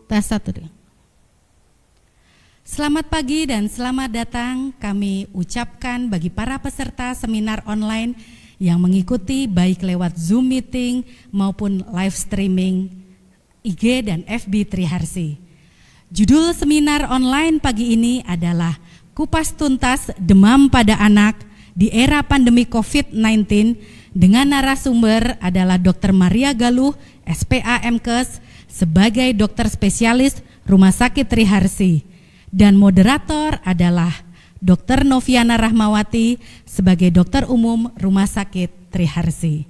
Tes 1. Selamat pagi dan selamat datang kami ucapkan bagi para peserta seminar online yang mengikuti baik lewat Zoom meeting maupun live streaming IG dan FB Triharsi. Judul seminar online pagi ini adalah Kupas Tuntas Demam pada Anak di Era Pandemi COVID-19 dengan narasumber adalah Dr. Maria Galuh, SPA MKes sebagai dokter spesialis Rumah Sakit Triharsi, dan moderator adalah Dr. Noviana Rahmawati sebagai dokter umum Rumah Sakit Triharsi.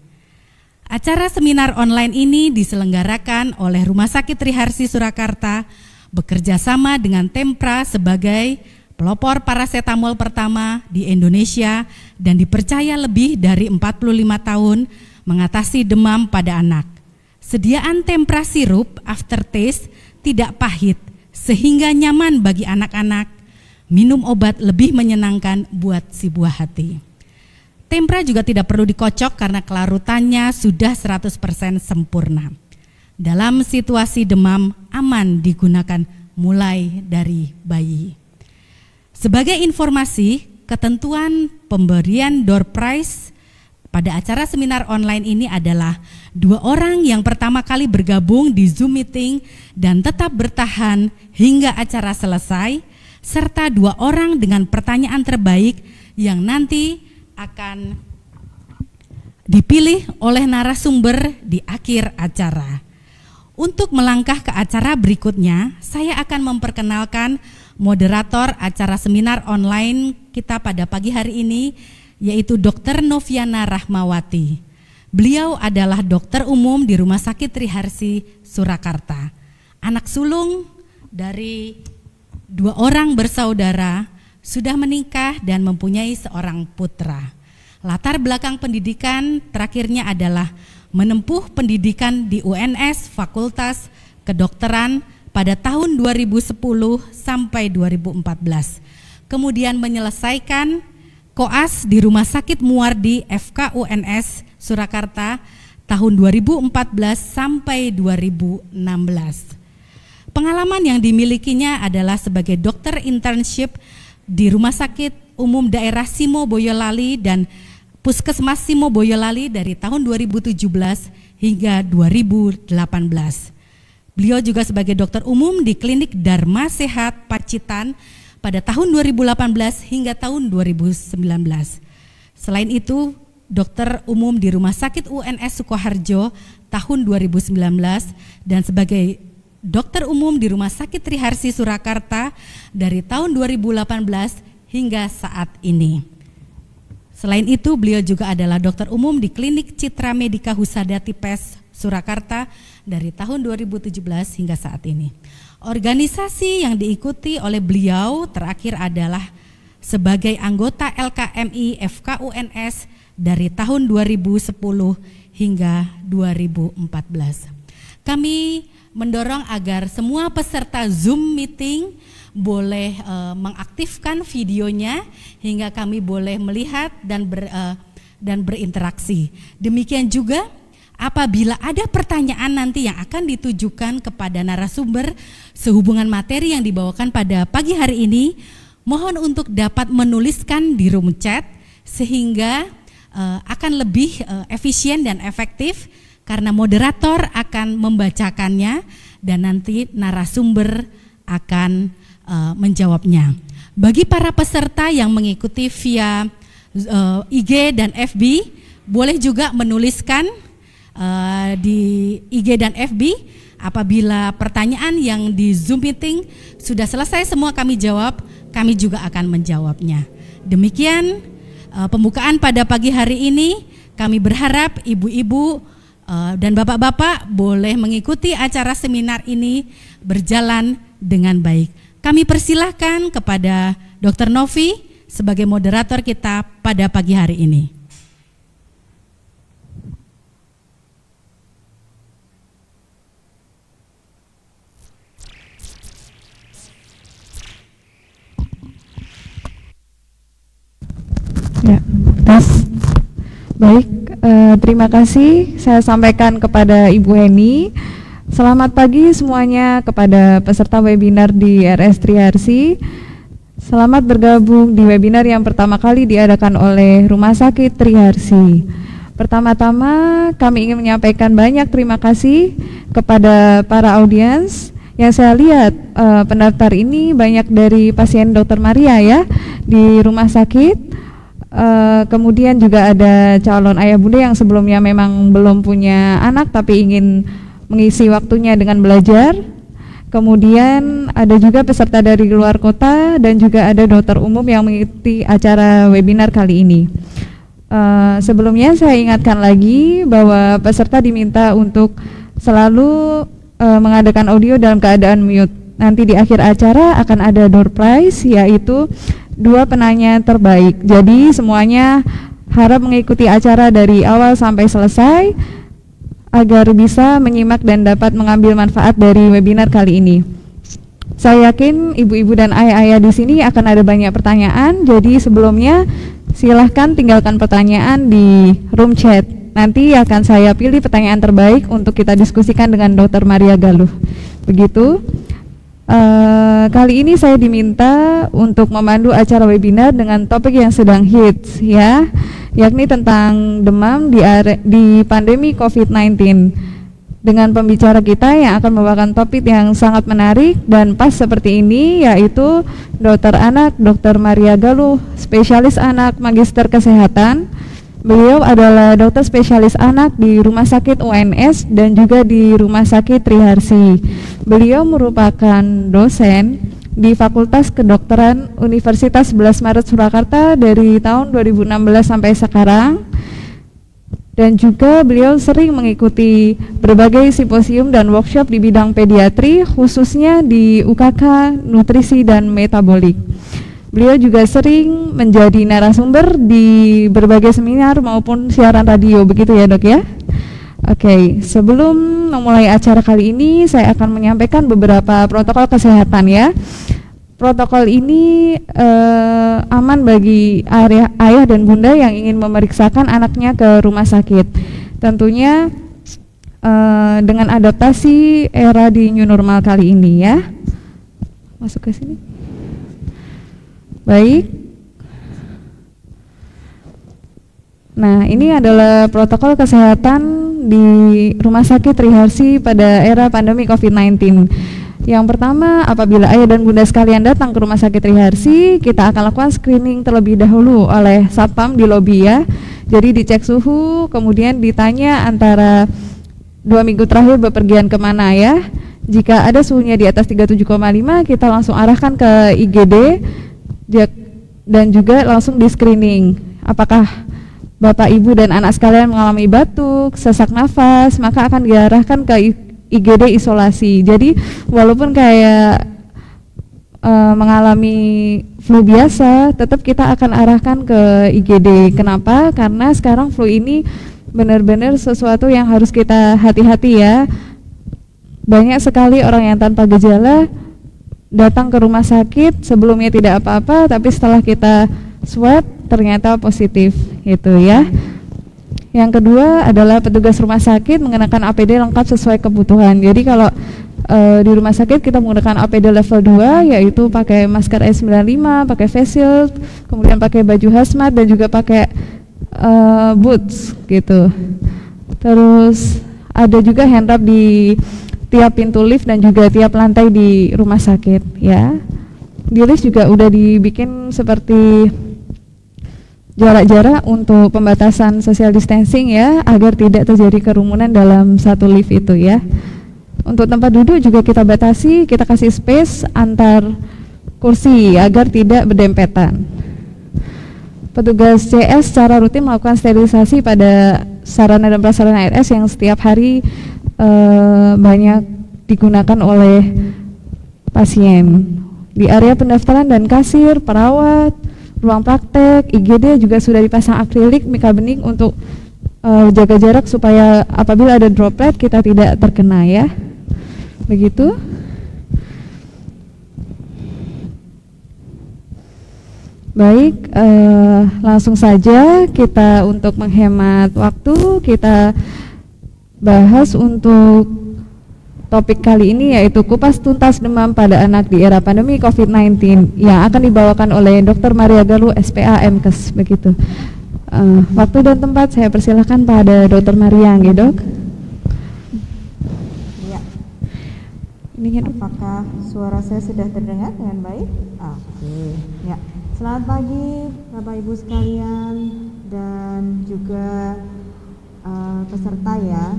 Acara seminar online ini diselenggarakan oleh Rumah Sakit Triharsi Surakarta bekerja sama dengan Tempra sebagai pelopor parasetamol pertama di Indonesia dan dipercaya lebih dari 45 tahun mengatasi demam pada anak. Sediaan Tempra sirup aftertaste tidak pahit sehingga nyaman bagi anak-anak. Minum obat lebih menyenangkan buat si buah hati. Tempra juga tidak perlu dikocok karena kelarutannya sudah 100% sempurna. Dalam situasi demam aman digunakan mulai dari bayi. Sebagai informasi, ketentuan pemberian door prize pada acara seminar online ini adalah 2 orang yang pertama kali bergabung di Zoom meeting dan tetap bertahan hingga acara selesai, serta 2 orang dengan pertanyaan terbaik yang nanti akan dipilih oleh narasumber di akhir acara. Untuk melangkah ke acara berikutnya, saya akan memperkenalkan moderator acara seminar online kita pada pagi hari ini, yaitu Dr. Noviana Rahmawati. Beliau adalah dokter umum di Rumah Sakit Triharsi Surakarta. Anak sulung dari 2 orang bersaudara, sudah menikah dan mempunyai seorang putra. Latar belakang pendidikan terakhirnya adalah menempuh pendidikan di UNS Fakultas Kedokteran pada tahun 2010 sampai 2014. Kemudian menyelesaikan koas di Rumah Sakit Muardi FKUNS Surakarta tahun 2014 sampai 2016. Pengalaman yang dimilikinya adalah sebagai dokter internship di Rumah Sakit Umum Daerah Simo Boyolali dan Puskesmas Simo Boyolali dari tahun 2017 hingga 2018. Beliau juga sebagai dokter umum di Klinik Dharma Sehat Pacitan pada tahun 2018 hingga tahun 2019. Selain itu, dokter umum di Rumah Sakit UNS Sukoharjo tahun 2019 dan sebagai dokter umum di Rumah Sakit Triharsi Surakarta dari tahun 2018 hingga saat ini. Selain itu, beliau juga adalah dokter umum di Klinik Citra Medika Husada Tipes Surakarta dari tahun 2017 hingga saat ini. Organisasi yang diikuti oleh beliau terakhir adalah sebagai anggota LKMI FKUNS dari tahun 2010 hingga 2014. Kami mendorong agar semua peserta Zoom meeting boleh mengaktifkan videonya hingga kami boleh melihat dan berinteraksi. Demikian juga apabila ada pertanyaan nanti yang akan ditujukan kepada narasumber sehubungan materi yang dibawakan pada pagi hari ini, mohon untuk dapat menuliskan di room chat sehingga akan lebih efisien dan efektif karena moderator akan membacakannya dan nanti narasumber akan menjawabnya. Bagi para peserta yang mengikuti via IG dan FB, boleh juga menuliskan di IG dan FB. Apabila pertanyaan yang di Zoom meeting sudah selesai semua kami jawab, kami juga akan menjawabnya. Demikian pembukaan pada pagi hari ini. Kami berharap ibu-ibu dan bapak-bapak boleh mengikuti acara seminar ini berjalan dengan baik. Kami persilahkan kepada Dr. Novi sebagai moderator kita pada pagi hari ini. Ya, tes. Baik, terima kasih saya sampaikan kepada Ibu Heni. Selamat pagi semuanya kepada peserta webinar di RS Triharsi. Selamat bergabung di webinar yang pertama kali diadakan oleh Rumah Sakit Triharsi. Pertama-tama kami ingin menyampaikan banyak terima kasih kepada para audiens. Yang saya lihat pendaftar ini banyak dari pasien Dr. Maria ya di rumah sakit. Kemudian juga ada calon ayah bunda yang sebelumnya memang belum punya anak tapi ingin mengisi waktunya dengan belajar. Kemudian ada juga peserta dari luar kota dan juga ada dokter umum yang mengikuti acara webinar kali ini. Sebelumnya saya ingatkan lagi bahwa peserta diminta untuk selalu mengadakan audio dalam keadaan mute. Nanti di akhir acara akan ada door prize, yaitu 2 penanya terbaik. Jadi semuanya harap mengikuti acara dari awal sampai selesai agar bisa menyimak dan dapat mengambil manfaat dari webinar kali ini. Saya yakin ibu-ibu dan ayah-ayah di sini akan ada banyak pertanyaan. Jadi sebelumnya silahkan tinggalkan pertanyaan di room chat. Nanti akan saya pilih pertanyaan terbaik untuk kita diskusikan dengan Dr. Maria Galuh. Begitu. Kali ini saya diminta untuk memandu acara webinar dengan topik yang sedang hits ya, yakni tentang demam di pandemi COVID-19. Dengan pembicara kita yang akan membawakan topik yang sangat menarik dan pas seperti ini, yaitu dokter anak Dr. Maria Galuh, spesialis anak magister kesehatan. Beliau adalah dokter spesialis anak di Rumah Sakit UNS dan juga di Rumah Sakit Triharsi. Beliau merupakan dosen di Fakultas Kedokteran Universitas 11 Maret Surakarta dari tahun 2016 sampai sekarang. Dan juga beliau sering mengikuti berbagai simposium dan workshop di bidang pediatri, khususnya di UKK, nutrisi dan metabolik. Beliau juga sering menjadi narasumber di berbagai seminar maupun siaran radio, begitu ya dok ya? Oke, sebelum memulai acara kali ini saya akan menyampaikan beberapa protokol kesehatan ya. Protokol ini aman bagi ayah dan bunda yang ingin memeriksakan anaknya ke rumah sakit. Tentunya dengan adaptasi era di new normal kali ini ya. Masuk ke sini. Baik. Nah, ini adalah protokol kesehatan di Rumah Sakit Triharsi pada era pandemi COVID-19. Yang pertama, apabila ayah dan bunda sekalian datang ke Rumah Sakit Triharsi, kita akan lakukan screening terlebih dahulu oleh satpam di lobi ya. Jadi dicek suhu, kemudian ditanya antara 2 minggu terakhir bepergian kemana ya. Jika ada suhunya di atas 37,5, kita langsung arahkan ke IGD dan juga langsung di screening apakah bapak ibu dan anak sekalian mengalami batuk, sesak nafas, maka akan diarahkan ke IGD isolasi. Jadi walaupun kayak mengalami flu biasa, tetap kita akan arahkan ke IGD. Kenapa? Karena sekarang flu ini benar-benar sesuatu yang harus kita hati-hati ya. Banyak sekali orang yang tanpa gejala datang ke rumah sakit, sebelumnya tidak apa-apa, tapi setelah kita swab ternyata positif gitu ya. Yang kedua adalah petugas rumah sakit mengenakan APD lengkap sesuai kebutuhan. Jadi kalau di rumah sakit kita menggunakan APD level 2, yaitu pakai masker N95, pakai face shield, kemudian pakai baju hazmat dan juga pakai boots gitu. Terus ada juga hand wrap di tiap pintu lift dan juga tiap lantai di rumah sakit ya. Di lift juga udah dibikin seperti jarak-jarak untuk pembatasan social distancing ya, agar tidak terjadi kerumunan dalam satu lift itu ya. Untuk tempat duduk juga kita batasi, kita kasih space antar kursi agar tidak berdempetan. Petugas CS secara rutin melakukan sterilisasi pada sarana dan prasarana RS yang setiap hari banyak digunakan oleh pasien. Di area pendaftaran dan kasir, perawat, ruang praktek, IGD juga sudah dipasang akrilik mika bening untuk jaga jarak supaya apabila ada droplet kita tidak terkena ya. Begitu. Baik, langsung saja kita untuk menghemat waktu kita bahas untuk topik kali ini yaitu kupas tuntas demam pada anak di era pandemi COVID-19 yang akan dibawakan oleh Dr. Maria Galuh, SPA MKes begitu. Waktu dan tempat saya persilahkan pada Dr. Maria, nggih, Dok. Ya. Apakah suara saya sudah terdengar dengan baik? Oke. Ya. Selamat pagi Bapak Ibu sekalian dan juga peserta ya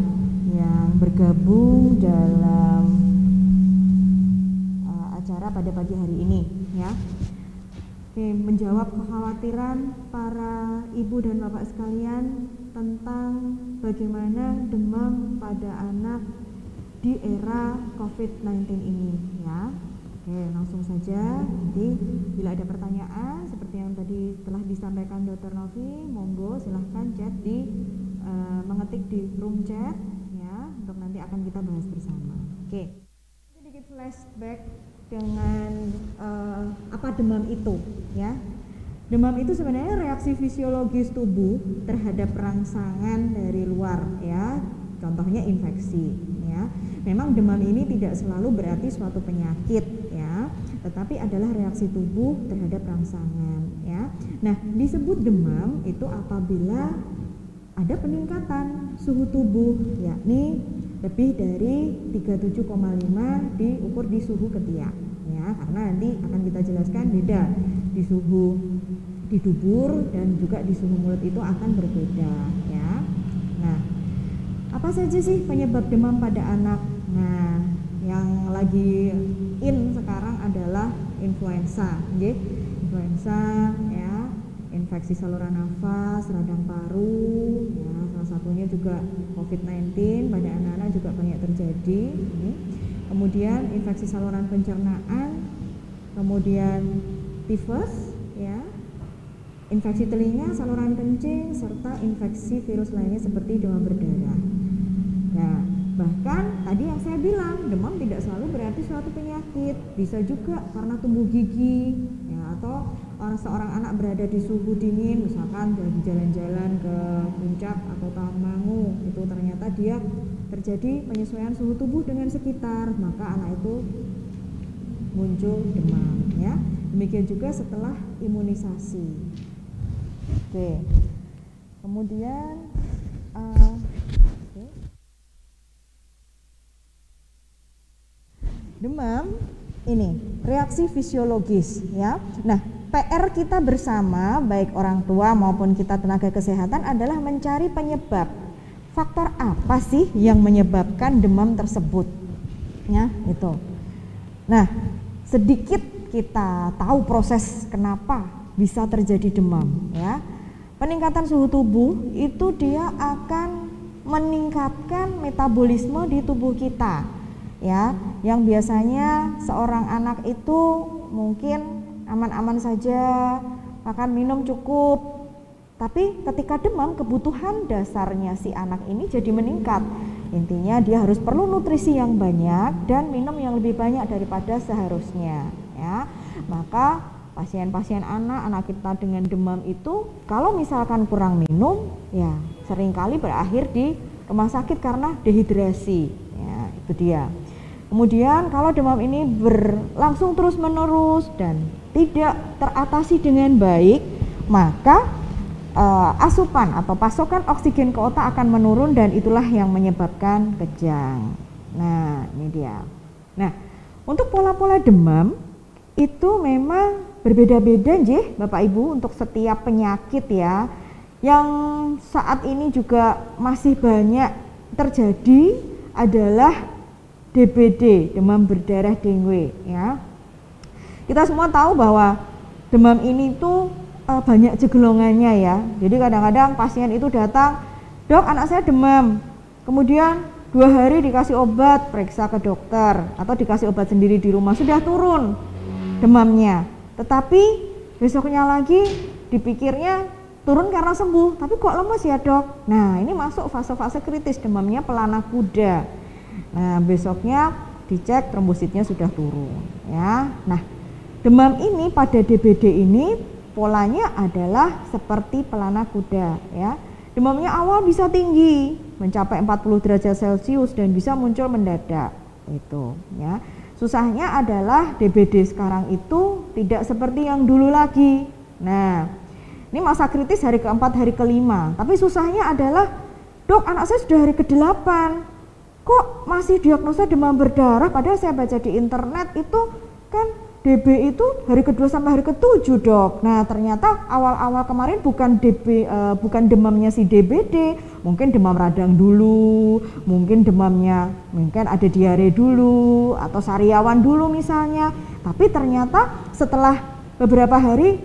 yang bergabung dalam acara pada pagi hari ini ya. Oke, menjawab kekhawatiran para ibu dan bapak sekalian tentang bagaimana demam pada anak di era COVID-19 ini ya. Oke, langsung saja. Nanti bila ada pertanyaan seperti yang tadi telah disampaikan Dr. Novi, monggo silahkan chat mengetik di room chat ya, untuk nanti akan kita bahas bersama. Oke, sedikit flashback dengan apa demam itu ya. Demam itu sebenarnya reaksi fisiologis tubuh terhadap rangsangan dari luar ya, contohnya infeksi ya. Memang demam ini tidak selalu berarti suatu penyakit ya, tetapi adalah reaksi tubuh terhadap rangsangan ya. Nah, disebut demam itu apabila ada peningkatan suhu tubuh, yakni lebih dari 37,5 diukur di suhu ketiak ya, karena nanti akan kita jelaskan beda di suhu di dubur dan juga di suhu mulut itu akan berbeda ya. Nah, apa saja sih penyebab demam pada anak? Nah, yang lagi in sekarang adalah influenza, influenza ya, infeksi saluran nafas, radang paru, ya, salah satunya juga COVID-19 pada anak-anak juga banyak terjadi. Kemudian infeksi saluran pencernaan, kemudian tifus, ya, infeksi telinga, saluran kencing, serta infeksi virus lainnya seperti demam berdarah. Nah, bahkan tadi yang saya bilang demam tidak selalu berarti suatu penyakit, bisa juga karena tumbuh gigi, ya, atau seorang anak berada di suhu dingin, misalkan lagi jalan-jalan ke puncak atau Tawangmangu, itu ternyata dia terjadi penyesuaian suhu tubuh dengan sekitar, maka anak itu muncul demam ya. Demikian juga setelah imunisasi. Oke. Kemudian demam ini reaksi fisiologis ya. Nah, PR kita bersama baik orang tua maupun kita tenaga kesehatan adalah mencari penyebab. Faktor apa sih yang menyebabkan demam tersebut? Ya, itu. Nah, sedikit kita tahu proses kenapa bisa terjadi demam ya. Peningkatan suhu tubuh itu dia akan meningkatkan metabolisme di tubuh kita. Ya, yang biasanya seorang anak itu mungkin aman-aman saja, makan minum cukup, tapi ketika demam kebutuhan dasarnya si anak ini jadi meningkat. Intinya dia harus perlu nutrisi yang banyak dan minum yang lebih banyak daripada seharusnya ya. Maka pasien-pasien anak kita dengan demam itu kalau misalkan kurang minum ya seringkali berakhir di rumah sakit karena dehidrasi ya, itu dia. Kemudian kalau demam ini berlangsung terus-menerus dan tidak teratasi dengan baik, maka asupan atau pasokan oksigen ke otak akan menurun dan itulah yang menyebabkan kejang. Nah, ini dia. Nah, untuk pola-pola demam itu memang berbeda-beda nggih Bapak Ibu untuk setiap penyakit ya. Yang saat ini juga masih banyak terjadi adalah DBD, demam berdarah dengue ya. Kita semua tahu bahwa demam ini tuh banyak jegelongannya ya. Jadi kadang-kadang pasien itu datang, "Dok, anak saya demam." Kemudian 2 hari dikasih obat, periksa ke dokter atau dikasih obat sendiri di rumah, sudah turun demamnya. Tetapi besoknya lagi dipikirnya turun karena sembuh, tapi kok lemes ya, Dok? Nah, ini masuk fase-fase kritis, demamnya pelana kuda. Nah, besoknya dicek trombositnya sudah turun ya. Nah, demam ini pada DBD ini polanya adalah seperti pelana kuda ya. Demamnya awal bisa tinggi mencapai 40 derajat Celcius dan bisa muncul mendadak. itu ya. Susahnya adalah DBD sekarang itu tidak seperti yang dulu lagi. Nah, ini masa kritis hari keempat, hari kelima. Tapi susahnya adalah, dok, anak saya sudah hari ke-8, kok masih diagnosa demam berdarah, padahal saya baca di internet itu kan DB itu hari ke-2 sampai hari ke-7, dok. Nah, ternyata awal-awal kemarin bukan demamnya si DBD, mungkin demam radang dulu, mungkin ada diare dulu atau sariawan dulu misalnya. Tapi ternyata setelah beberapa hari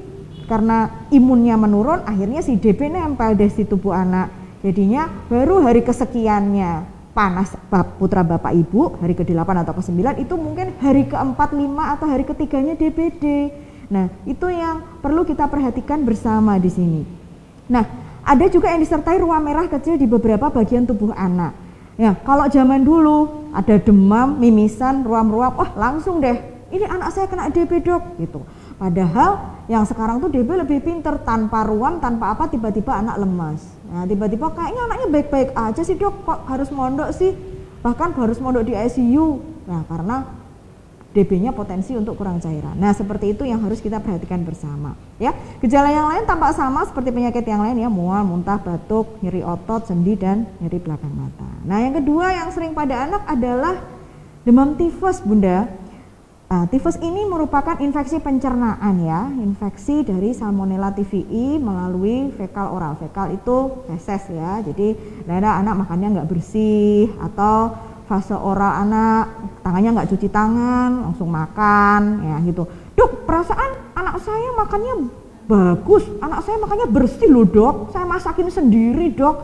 karena imunnya menurun, akhirnya si DB nempel deh di tubuh anak. Jadinya baru hari kesekiannya panas putra bapak ibu, hari ke-8 atau ke-9 itu mungkin hari ke-4, 5 atau hari ketiganya DBD. Nah, itu yang perlu kita perhatikan bersama di sini. Nah, ada juga yang disertai ruam merah kecil di beberapa bagian tubuh anak. Ya, kalau zaman dulu ada demam, mimisan, ruam-ruam, wah langsung deh, ini anak saya kena DB, dok, gitu. Padahal yang sekarang tuh DB lebih pinter, tanpa ruam, tanpa apa, tiba-tiba anak lemas. Nah, tiba-tiba kayaknya anaknya baik-baik aja sih, dok, kok harus mondok sih, bahkan harus mondok di ICU. Nah, karena DB-nya potensi untuk kurang cairan. Nah, seperti itu yang harus kita perhatikan bersama ya. Gejala yang lain tampak sama seperti penyakit yang lain ya, mual, muntah, batuk, nyeri otot, sendi, dan nyeri belakang mata. Nah, yang kedua yang sering pada anak adalah demam tifus, Bunda. Tifus ini merupakan infeksi pencernaan ya, infeksi dari Salmonella typhi melalui fekal oral. Fekal itu feses ya, jadi daerah anak makannya nggak bersih, atau fase oral anak tangannya nggak cuci tangan, langsung makan ya gitu. Dok, perasaan anak saya makannya bagus, anak saya makannya bersih loh, dok, saya masakin sendiri, dok,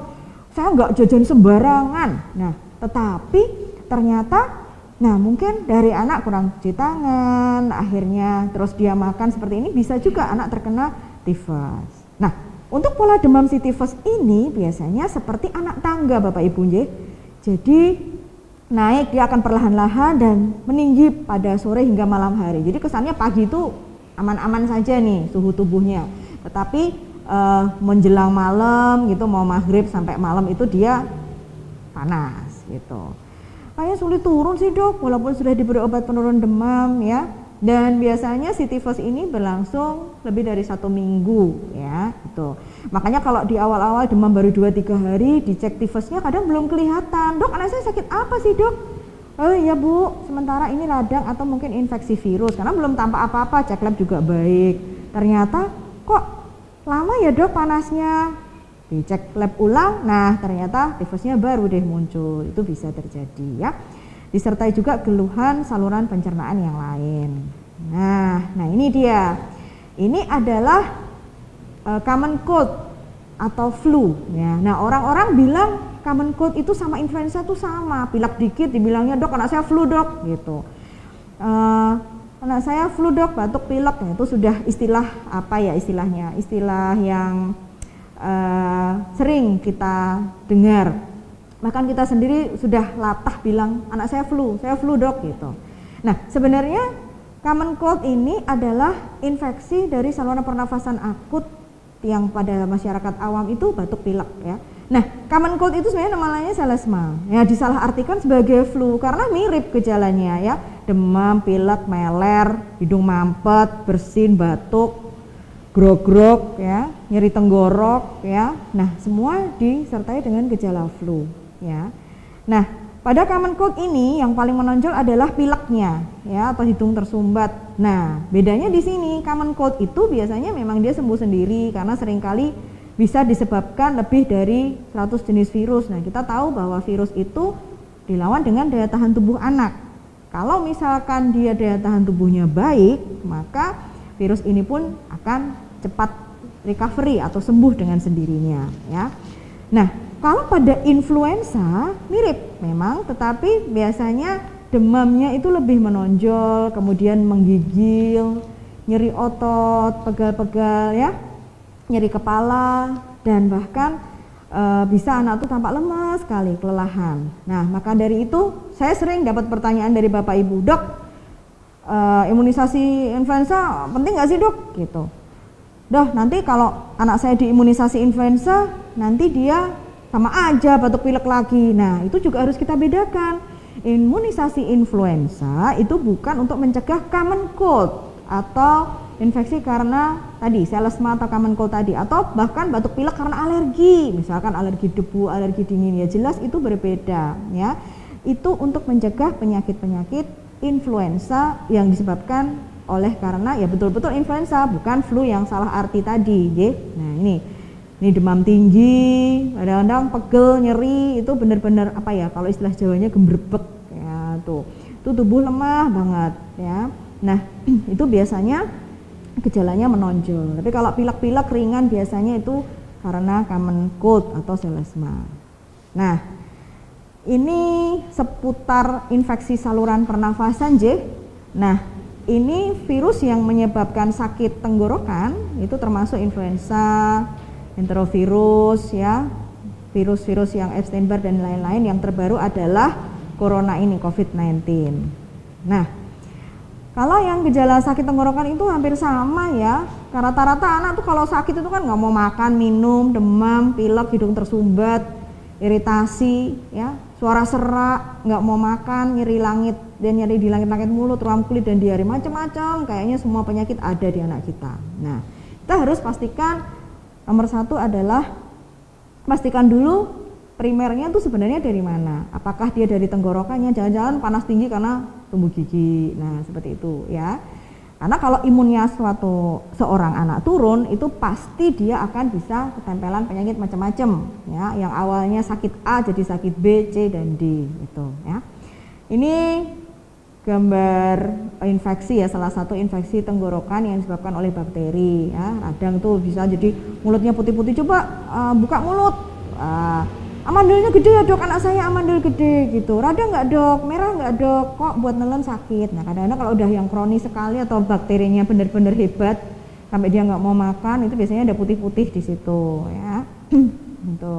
saya nggak jajan sembarangan. Nah, tetapi ternyata mungkin dari anak kurang cuci tangan, akhirnya terus dia makan seperti ini, bisa juga anak terkena tifus. Nah, untuk pola demam si tifus ini biasanya seperti anak tangga Bapak Ibu nggih. Jadi naik, dia akan perlahan-lahan dan meninggi pada sore hingga malam hari. Jadi kesannya pagi itu aman-aman saja nih suhu tubuhnya. Tetapi menjelang malam gitu, mau maghrib sampai malam itu dia panas gitu. Kayak sulit turun sih, dok, walaupun sudah diberi obat penurun demam ya. Dan biasanya si tifus ini berlangsung lebih dari 1 minggu ya gitu. Makanya kalau di awal-awal demam baru 2-3 hari, dicek tifusnya kadang belum kelihatan. Dok, anak saya sakit apa sih, dok? Oh iya, Bu, sementara ini radang atau mungkin infeksi virus, karena belum tampak apa-apa, cek lab juga baik. Ternyata kok lama ya, dok, panasnya. Dicek lab ulang, nah ternyata tifusnya baru deh muncul. Itu bisa terjadi ya. Disertai juga keluhan saluran pencernaan yang lain. Nah ini dia. Ini adalah common cold atau flu ya. Nah, orang-orang bilang common cold itu sama influenza tuh sama, pilek dikit dibilangnya, dok, anak saya flu, dok, gitu. Anak saya flu, dok, batuk pilek. Nah, itu sudah istilah apa ya istilahnya? Istilah yang sering kita dengar, bahkan kita sendiri sudah latah bilang anak saya flu, dok, gitu. Nah, sebenarnya common cold ini adalah infeksi dari saluran pernafasan akut yang pada masyarakat awam itu batuk pilek ya. Nah, common cold itu sebenarnya namanya selesma ya, disalahartikan sebagai flu karena mirip gejalanya ya, demam, pilek, meler, hidung mampet, bersin, batuk, grog-grog ya, nyeri tenggorok ya. Nah, semua disertai dengan gejala flu ya. Nah, pada common cold ini yang paling menonjol adalah pileknya ya, atau hidung tersumbat. Nah, bedanya di sini, common cold itu biasanya memang dia sembuh sendiri karena seringkali bisa disebabkan lebih dari 100 jenis virus. Nah, kita tahu bahwa virus itu dilawan dengan daya tahan tubuh anak. Kalau misalkan dia daya tahan tubuhnya baik, maka virus ini pun akan cepat recovery atau sembuh dengan sendirinya ya. Nah, kalau pada influenza mirip memang, tetapi biasanya demamnya itu lebih menonjol, kemudian menggigil, nyeri otot, pegal-pegal ya, nyeri kepala, dan bahkan bisa anak itu tampak lemas sekali, kelelahan. Nah, maka dari itu saya sering dapat pertanyaan dari Bapak Ibu, dok, imunisasi influenza penting nggak sih, dok? Gitu. Nanti kalau anak saya diimunisasi influenza, nanti dia sama aja batuk pilek lagi. Nah, itu juga harus kita bedakan. Imunisasi influenza itu bukan untuk mencegah common cold atau infeksi karena tadi selesma atau common cold tadi, atau bahkan batuk pilek karena alergi, misalkan alergi debu, alergi dingin, ya jelas itu berbeda ya. Itu untuk mencegah penyakit-penyakit influenza yang disebabkan oleh karena ya betul-betul influenza, bukan flu yang salah arti tadi, ya. Nah ini demam tinggi, kadang-kadang pegel, nyeri, itu benar-benar apa ya, kalau istilah Jawanya gembrebek ya, tuh itu tubuh lemah banget ya. Nah itu biasanya gejalanya menonjol, tapi kalau pilek-pilek ringan biasanya itu karena common cold atau selesma. Nah ini seputar infeksi saluran pernafasan, J. Nah ini virus yang menyebabkan sakit tenggorokan itu termasuk influenza, enterovirus ya, virus-virus yang Epstein-Barr dan lain-lain. Yang terbaru adalah corona ini, COVID-19. Nah, kalau yang gejala sakit tenggorokan itu hampir sama ya. Rata-rata anak tuh kalau sakit itu kan nggak mau makan, minum, demam, pilek, hidung tersumbat, iritasi ya, suara serak, nggak mau makan, nyeri langit dan nyeri di langit-langit mulut, ruam kulit dan diare, macam-macam. Kayaknya semua penyakit ada di anak kita. Nah, kita harus pastikan nomor satu adalah pastikan dulu primernya itu sebenarnya dari mana. Apakah dia dari tenggorokannya, jangan-jangan panas tinggi karena tumbuh gigi. Nah seperti itu ya. Karena kalau imunnya seorang anak turun, itu pasti dia akan bisa ketempelan penyakit macam-macam ya. Yang awalnya sakit A jadi sakit B, C dan D gitu ya. Ini gambar infeksi ya, salah satu infeksi tenggorokan yang disebabkan oleh bakteri ya. Radang tuh bisa jadi mulutnya putih-putih, coba buka mulut, amandulnya gede ya dok, anak saya amandul gede gitu. Radang nggak dok, merah nggak dok, kok buat nelen sakit. Nah kadang-kadang kalau udah yang kronis sekali atau bakterinya benar-benar hebat sampai dia nggak mau makan, itu biasanya ada putih-putih di situ ya. Gitu.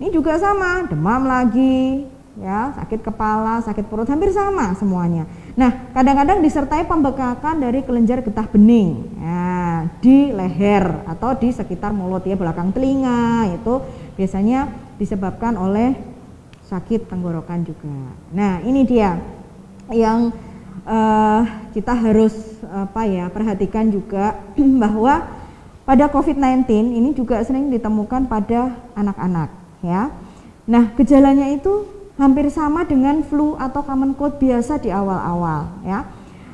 Ini juga sama, demam lagi ya, sakit kepala, sakit perut, hampir sama semuanya. Nah kadang-kadang disertai pembekakan dari kelenjar getah bening ya, di leher atau di sekitar mulut ya, belakang telinga, itu biasanya disebabkan oleh sakit tenggorokan juga. Nah ini dia yang kita harus perhatikan juga bahwa pada COVID-19 ini juga sering ditemukan pada anak-anak ya. Nah gejalanya itu hampir sama dengan flu atau common cold biasa di awal-awal ya.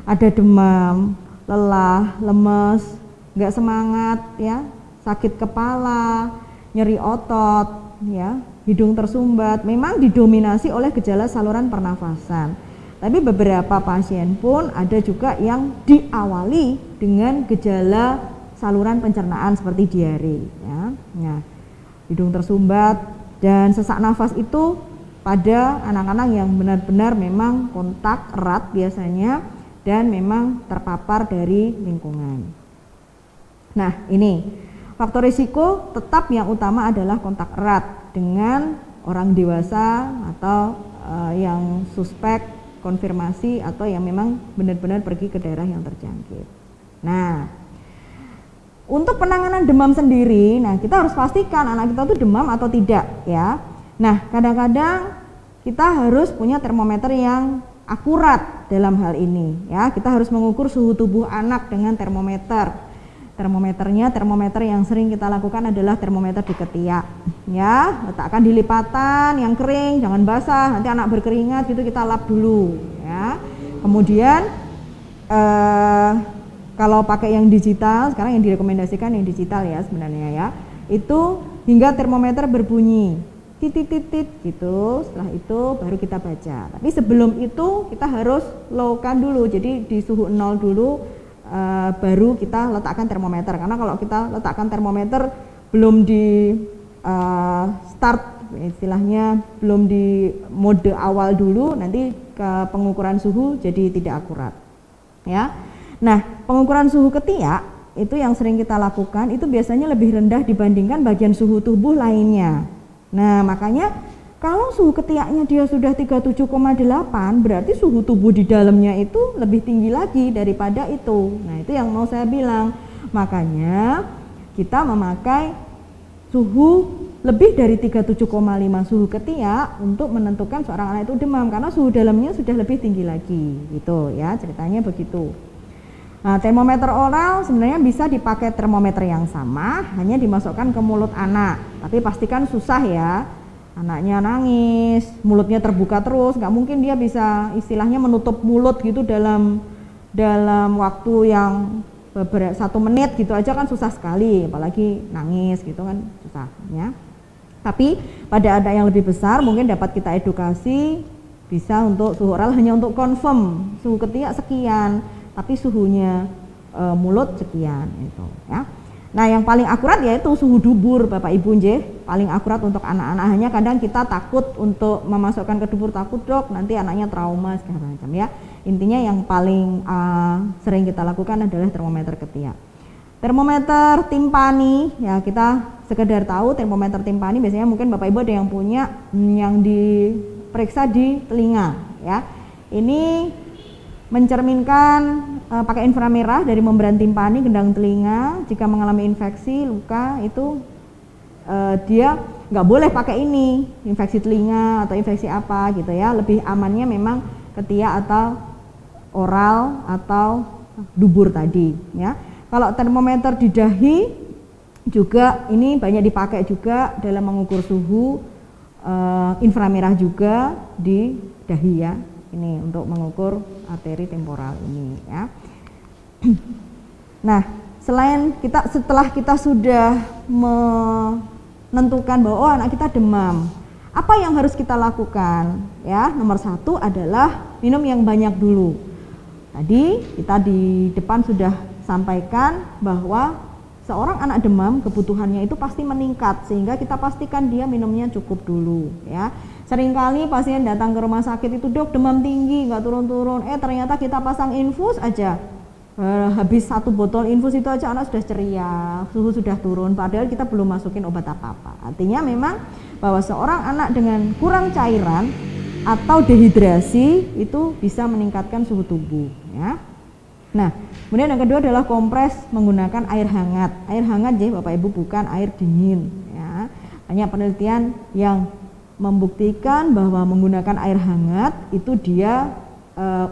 Ada demam, lelah, lemes, nggak semangat ya, sakit kepala, nyeri otot ya, hidung tersumbat. Memang didominasi oleh gejala saluran pernafasan. Tapi beberapa pasien pun ada juga yang diawali dengan gejala saluran pencernaan seperti diare ya. Nah, hidung tersumbat dan sesak nafas itu pada anak-anak yang benar-benar memang kontak erat biasanya dan memang terpapar dari lingkungan. Nah ini faktor risiko tetap yang utama adalah kontak erat dengan orang dewasa atau yang suspek konfirmasi atau yang memang benar-benar pergi ke daerah yang terjangkit. Nah untuk penanganan demam sendiri, nah kita harus pastikan anak kita itu demam atau tidak ya. Nah kadang-kadang kita harus punya termometer yang akurat dalam hal ini ya. Kita harus mengukur suhu tubuh anak dengan termometer. Termometernya termometer yang sering kita lakukan adalah termometer di ketiak ya. Letakkan di lipatan yang kering, jangan basah, nanti anak berkeringat gitu kita lap dulu ya. Kemudian kalau pakai yang digital, sekarang yang direkomendasikan yang digital ya sebenarnya ya, itu hingga termometer berbunyi titit-titit gitu, setelah itu baru kita baca. Tapi sebelum itu kita harus low-kan dulu, jadi di suhu 0 dulu baru kita letakkan termometer. Karena kalau kita letakkan termometer belum di start istilahnya, belum di mode awal dulu, nanti ke pengukuran suhu jadi tidak akurat ya. Nah pengukuran suhu ketiak itu yang sering kita lakukan itu biasanya lebih rendah dibandingkan bagian suhu tubuh lainnya. Nah makanya kalau suhu ketiaknya dia sudah 37,8 berarti suhu tubuh di dalamnya itu lebih tinggi lagi daripada itu. Nah itu yang mau saya bilang, makanya kita memakai suhu lebih dari 37,5 suhu ketiak untuk menentukan seorang anak itu demam, karena suhu dalamnya sudah lebih tinggi lagi gitu ya, ceritanya begitu. Nah, termometer oral sebenarnya bisa dipakai termometer yang sama, hanya dimasukkan ke mulut anak, tapi pastikan susah ya. Anaknya nangis, mulutnya terbuka terus, nggak mungkin dia bisa istilahnya menutup mulut gitu dalam waktu yang beberapa 1 menit gitu aja kan susah sekali, apalagi nangis gitu kan susah ya. Tapi pada anak yang lebih besar mungkin dapat kita edukasi, bisa untuk suhu oral hanya untuk confirm suhu ketiak sekian, tapi suhunya mulut sekian itu ya. Nah, yang paling akurat yaitu suhu dubur Bapak Ibu nggih, paling akurat untuk anak-anak. Hanya kadang kita takut untuk memasukkan ke dubur, takut dok nanti anaknya trauma segala macam ya. Intinya yang paling sering kita lakukan adalah termometer ketiak. Termometer timpani ya, kita sekedar tahu termometer timpani biasanya mungkin Bapak Ibu ada yang punya yang diperiksa di telinga ya. Ini mencerminkan pakai inframerah dari membran timpani gendang telinga. Jika mengalami infeksi luka itu dia nggak boleh pakai ini, infeksi telinga atau infeksi apa gitu ya. Lebih amannya memang ketiak atau oral atau dubur tadi ya. Kalau termometer di dahi juga ini banyak dipakai juga dalam mengukur suhu, inframerah juga di dahi ya. Ini untuk mengukur arteri temporal ini ya. Nah, setelah kita sudah menentukan bahwa oh, anak kita demam, apa yang harus kita lakukan ya? Nomor 1 adalah minum yang banyak dulu. Tadi kita di depan sudah sampaikan bahwa seorang anak demam kebutuhannya itu pasti meningkat, sehingga kita pastikan dia minumnya cukup dulu ya. Seringkali pasien datang ke rumah sakit itu, dok demam tinggi nggak turun-turun, ternyata kita pasang infus aja, habis 1 botol infus itu aja anak sudah ceria, suhu sudah turun, padahal kita belum masukin obat apa-apa. Artinya memang bahwa seorang anak dengan kurang cairan atau dehidrasi itu bisa meningkatkan suhu tubuh ya. Nah, kemudian yang kedua adalah kompres menggunakan air hangat. Air hangat ya Bapak Ibu, bukan air dingin ya. Banyak penelitian yang membuktikan bahwa menggunakan air hangat itu dia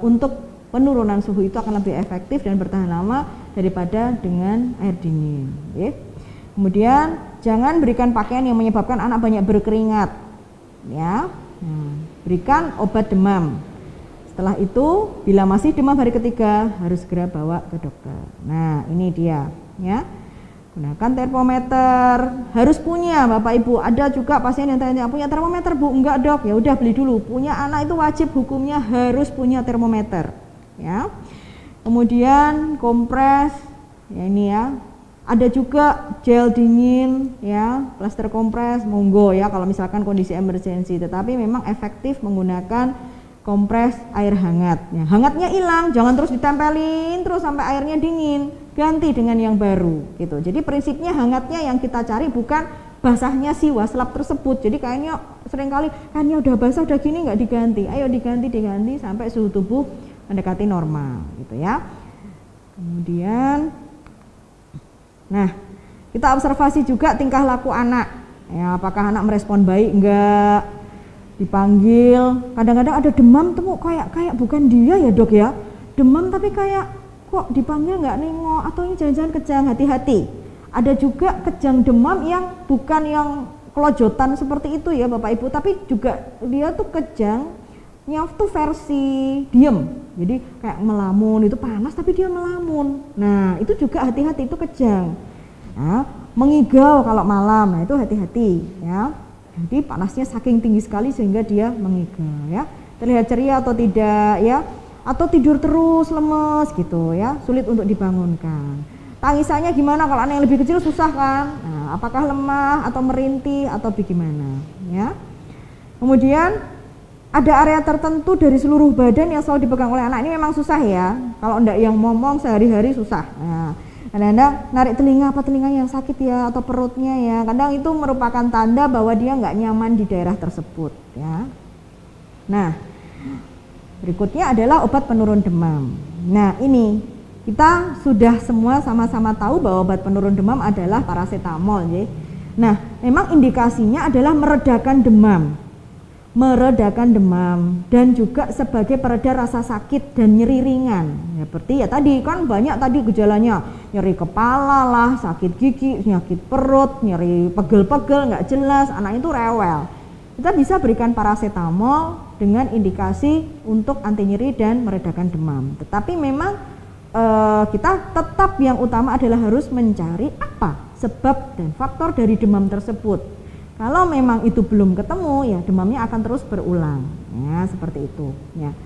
untuk penurunan suhu itu akan lebih efektif dan bertahan lama daripada dengan air dingin ya. Kemudian jangan berikan pakaian yang menyebabkan anak banyak berkeringat ya. Berikan obat demam. Setelah itu bila masih demam hari ketiga harus segera bawa ke dokter. Nah, ini dia ya. Gunakan termometer, harus punya Bapak Ibu. Ada juga pasien yang tanya, punya termometer Bu? Enggak dok, ya udah beli dulu. Punya anak itu wajib hukumnya harus punya termometer ya. Kemudian kompres ya, ini ya. Ada juga gel dingin ya, plaster kompres monggo ya kalau misalkan kondisi emergensi, tetapi memang efektif menggunakan kompres air hangat ya. Hangatnya hilang, jangan terus ditempelin terus sampai airnya dingin, ganti dengan yang baru gitu. Jadi prinsipnya hangatnya yang kita cari bukan basahnya si waslap tersebut. Jadi kayaknya seringkali kayaknya udah basah udah gini nggak diganti, ayo diganti sampai suhu tubuh mendekati normal gitu ya. Kemudian nah, kita observasi juga tingkah laku anak ya, apakah anak merespon baik enggak, dipanggil kadang-kadang ada demam tuh kayak bukan dia ya dok ya, demam tapi kayak kok dipanggil nggak nengok, atau ini jangan-jangan kejang. Hati-hati, ada juga kejang demam yang bukan yang kelojotan seperti itu ya Bapak Ibu, tapi juga dia tuh kejangnya tuh versi diem, jadi kayak melamun, itu panas tapi dia melamun. Nah itu juga hati-hati, itu kejang. Nah, mengigau kalau malam, nah itu hati-hati ya. Jadi panasnya saking tinggi sekali sehingga dia mengigau ya. Terlihat ceria atau tidak ya, atau tidur terus lemes gitu ya, sulit untuk dibangunkan. Tangisannya gimana kalau anak yang lebih kecil, susah kan? Nah, apakah lemah atau merintih atau bagaimana ya. Kemudian ada area tertentu dari seluruh badan yang selalu dipegang oleh anak, ini memang susah ya. Kalau enggak yang ngomong sehari-hari susah. Nah, kadang-kadang narik telinga, apa telinganya yang sakit ya, atau perutnya ya, kadang itu merupakan tanda bahwa dia nggak nyaman di daerah tersebut ya. Nah, berikutnya adalah obat penurun demam. Nah ini kita sudah semua sama-sama tahu bahwa obat penurun demam adalah paracetamol ya. Nah, memang indikasinya adalah meredakan demam dan juga sebagai pereda rasa sakit dan nyeri ringan. Ya, seperti ya tadi kan banyak tadi gejalanya, nyeri kepala lah, sakit gigi, sakit perut, nyeri pegel-pegel nggak jelas, anak itu rewel. Kita bisa berikan paracetamol dengan indikasi untuk anti nyeri dan meredakan demam. Tetapi memang kita tetap yang utama adalah harus mencari apa sebab dan faktor dari demam tersebut. Kalau memang itu belum ketemu, ya demamnya akan terus berulang, ya seperti itu. Ya.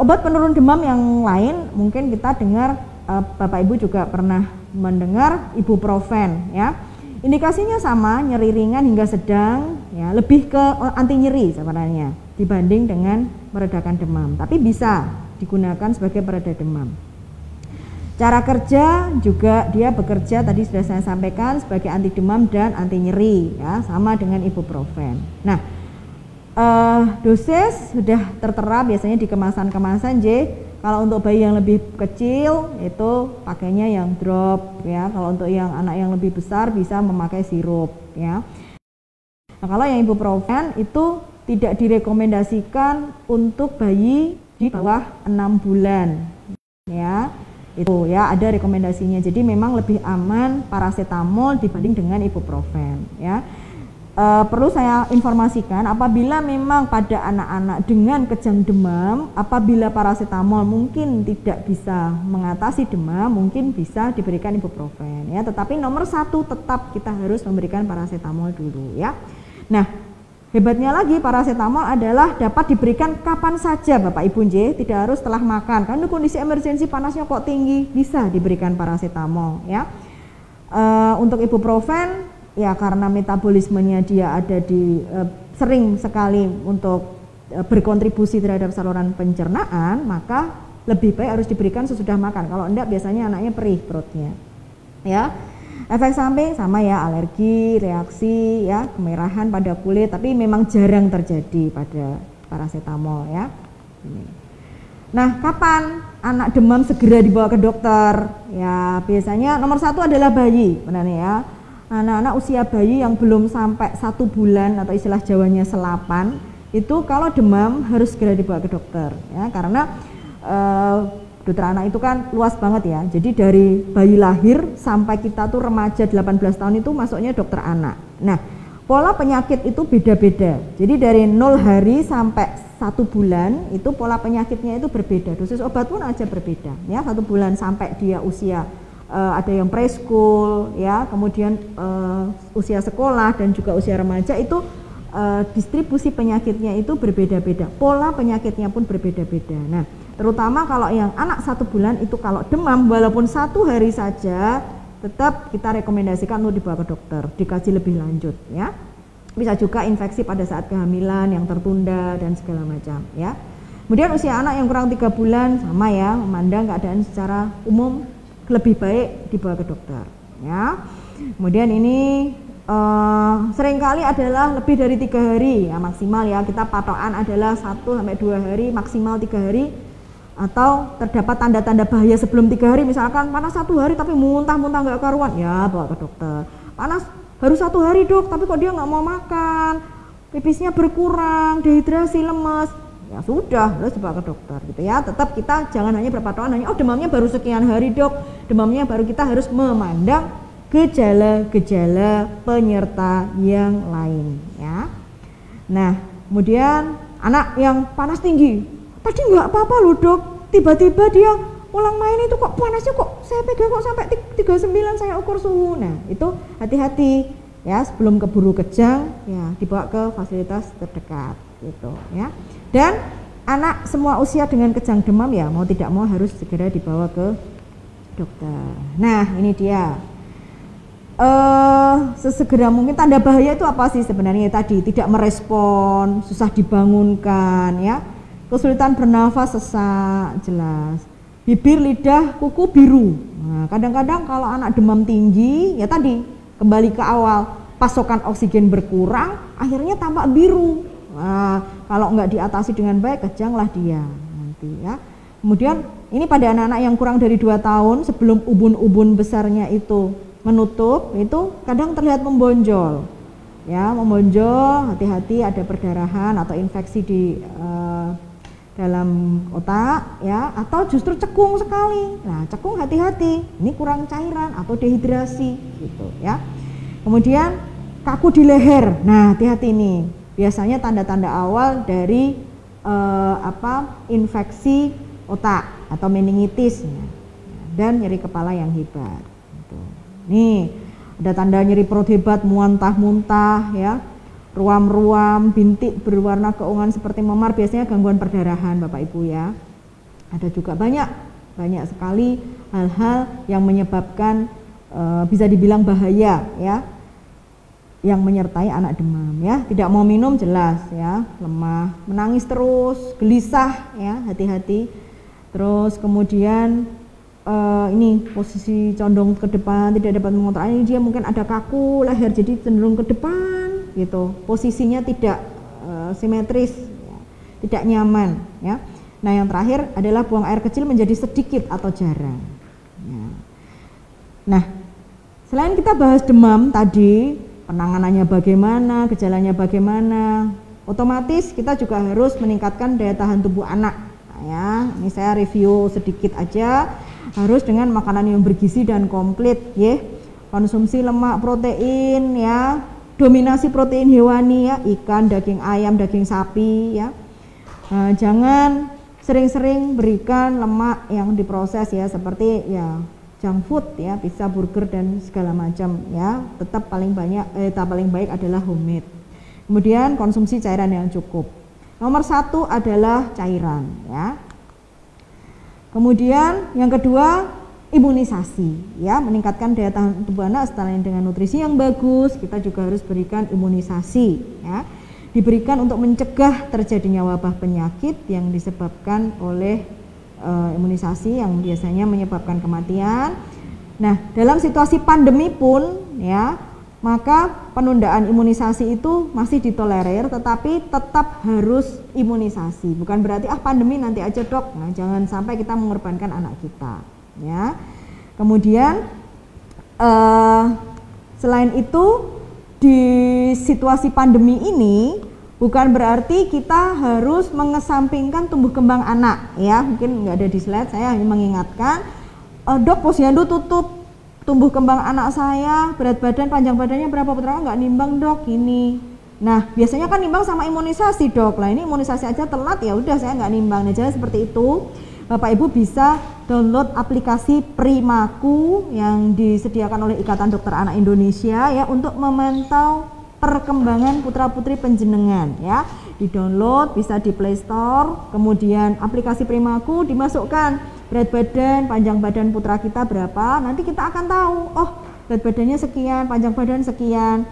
Obat penurun demam yang lain mungkin kita dengar, Bapak Ibu juga pernah mendengar ibuprofen, ya. Indikasinya sama, nyeri ringan hingga sedang, ya lebih ke anti nyeri sebenarnya dibanding dengan meredakan demam, tapi bisa digunakan sebagai pereda demam. Cara kerja juga dia bekerja tadi sudah saya sampaikan sebagai anti demam dan anti nyeri, ya sama dengan ibuprofen. Nah, dosis sudah tertera biasanya di kemasan-kemasan J. Kalau untuk bayi yang lebih kecil itu pakainya yang drop, ya. Kalau untuk yang anak yang lebih besar bisa memakai sirup, ya. Nah, kalau yang ibuprofen itu tidak direkomendasikan untuk bayi di bawah 6 bulan, ya. Itu ya ada rekomendasinya. Jadi memang lebih aman paracetamol dibanding dengan ibuprofen, ya. Perlu saya informasikan apabila memang pada anak-anak dengan kejang demam, apabila paracetamol mungkin tidak bisa mengatasi demam, mungkin bisa diberikan ibuprofen, ya. Tetapi nomor satu tetap kita harus memberikan paracetamol dulu, ya. Nah, hebatnya lagi paracetamol adalah dapat diberikan kapan saja Bapak Ibu J, tidak harus setelah makan. Karena kondisi emergensi panasnya kok tinggi, bisa diberikan paracetamol, ya. Untuk ibuprofen ya karena metabolismenya dia ada di sering sekali untuk berkontribusi terhadap saluran pencernaan, maka lebih baik harus diberikan sesudah makan. Kalau enggak biasanya anaknya perih perutnya, ya. Efek samping sama ya, alergi, reaksi, ya kemerahan pada kulit, tapi memang jarang terjadi pada paracetamol, ya. Nah, kapan anak demam segera dibawa ke dokter? Ya biasanya nomor satu adalah bayi, benar ya. Anak-anak usia bayi yang belum sampai 1 bulan atau istilah Jawanya selapan itu kalau demam harus segera dibawa ke dokter, ya karena dokter anak itu kan luas banget ya. Jadi dari bayi lahir sampai kita tuh remaja 18 tahun itu masuknya dokter anak. Nah, pola penyakit itu beda-beda. Jadi dari 0 hari sampai 1 bulan itu pola penyakitnya itu berbeda. Dosis obat pun aja berbeda. Ya, 1 bulan sampai dia usia ada yang preschool, ya, kemudian usia sekolah dan juga usia remaja itu distribusi penyakitnya itu berbeda-beda. Pola penyakitnya pun berbeda-beda. Nah, terutama kalau yang anak 1 bulan itu kalau demam walaupun 1 hari saja tetap kita rekomendasikan untuk dibawa ke dokter, dikaji lebih lanjut, ya. Bisa juga infeksi pada saat kehamilan yang tertunda dan segala macam, ya. Kemudian usia anak yang kurang 3 bulan sama ya, memandang keadaan secara umum lebih baik dibawa ke dokter, ya. Kemudian ini seringkali adalah lebih dari 3 hari ya maksimal, ya kita patokan adalah 1-2 hari, maksimal 3 hari. Atau terdapat tanda-tanda bahaya sebelum 3 hari, misalkan panas 1 hari tapi muntah-muntah nggak karuan, ya bawa ke dokter. Panas baru 1 hari dok, tapi kok dia nggak mau makan, pipisnya berkurang, dehidrasi, lemes, ya sudah harus dibawa ke dokter gitu ya. Tetap kita jangan hanya berpatokan hanya oh demamnya baru sekian hari dok, demamnya baru, kita harus memandang gejala-gejala penyerta yang lain, ya. Nah, kemudian anak yang panas tinggi, tadi nggak apa-apa loh dok, tiba-tiba dia pulang main itu kok panasnya kok saya pegang kok sampai 39 saya ukur suhu. Nah itu hati-hati ya, sebelum keburu kejang ya dibawa ke fasilitas terdekat gitu ya. Dan anak semua usia dengan kejang demam ya mau tidak mau harus segera dibawa ke dokter. Nah ini dia sesegera mungkin. Tanda bahaya itu apa sih sebenarnya? Tadi tidak merespon, susah dibangunkan ya, kesulitan bernafas, sesak, jelas. Bibir, lidah, kuku biru. Nah, kadang-kadang kalau anak demam tinggi, ya tadi kembali ke awal, pasokan oksigen berkurang, akhirnya tampak biru. Nah, kalau nggak diatasi dengan baik, kejanglah dia nanti ya. Kemudian ini pada anak-anak yang kurang dari 2 tahun sebelum ubun-ubun besarnya itu menutup itu kadang terlihat membonjol. Ya, membonjol, hati-hati ada perdarahan atau infeksi di dalam otak ya, atau justru cekung sekali. Nah, cekung hati-hati, ini kurang cairan atau dehidrasi gitu ya. Kemudian kaku di leher. Nah, hati-hati ini. Biasanya tanda-tanda awal dari infeksi otak atau meningitis ya. Dan nyeri kepala yang hebat. Gitu. Nih ada tanda nyeri perut hebat, muntah-muntah ya, ruam-ruam, bintik berwarna keunguan seperti memar, biasanya gangguan perdarahan Bapak Ibu ya. Ada juga banyak sekali hal-hal yang menyebabkan bisa dibilang bahaya ya, yang menyertai anak demam ya. Tidak mau minum jelas ya, lemah, menangis terus, gelisah ya, hati-hati. Terus kemudian ini posisi condong ke depan, tidak dapat mengontrol, ini dia mungkin ada kaku leher jadi cenderung ke depan gitu, posisinya tidak simetris ya, tidak nyaman ya. Nah, yang terakhir adalah buang air kecil menjadi sedikit atau jarang ya. Nah, selain kita bahas demam tadi, penanganannya bagaimana, gejalanya bagaimana, otomatis kita juga harus meningkatkan daya tahan tubuh anak ya. Ini saya review sedikit aja. Harus dengan makanan yang bergizi dan komplit ya. Konsumsi lemak, protein ya, dominasi protein hewani ya, ikan, daging ayam, daging sapi ya. Jangan sering-sering berikan lemak yang diproses ya, seperti ya junk food ya, pizza, burger dan segala macam ya. Tetap paling baik adalah homemade. Kemudian konsumsi cairan yang cukup. Nomor 1 adalah cairan ya. Kemudian yang kedua, imunisasi ya, meningkatkan daya tahan tubuh anak selain dengan nutrisi yang bagus, kita juga harus berikan imunisasi ya. Diberikan untuk mencegah terjadinya wabah penyakit yang disebabkan oleh imunisasi yang biasanya menyebabkan kematian. Nah, dalam situasi pandemi pun ya, maka penundaan imunisasi itu masih ditolerir, tetapi tetap harus imunisasi. Bukan berarti pandemi nanti aja dok. Nah, jangan sampai kita mengorbankan anak kita ya. Kemudian selain itu, di situasi pandemi ini bukan berarti kita harus mengesampingkan tumbuh kembang anak ya. Mungkin nggak ada di slide, saya hanya mengingatkan, dok posyandu tutup tumbuh kembang anak saya, berat badan, panjang badannya berapa, putra nggak nimbang dok ini. Nah, biasanya kan nimbang sama imunisasi dok. Lah ini imunisasi aja telat, ya udah saya nggak nimbang. Nah, jadi seperti itu. Bapak Ibu bisa download aplikasi Primaku yang disediakan oleh Ikatan Dokter Anak Indonesia ya, untuk memantau perkembangan putra-putri penjenengan ya. Di-download bisa di Play Store. Kemudian aplikasi Primaku dimasukkan berat badan, panjang badan putra kita berapa, nanti kita akan tahu, oh berat badannya sekian, panjang badan sekian,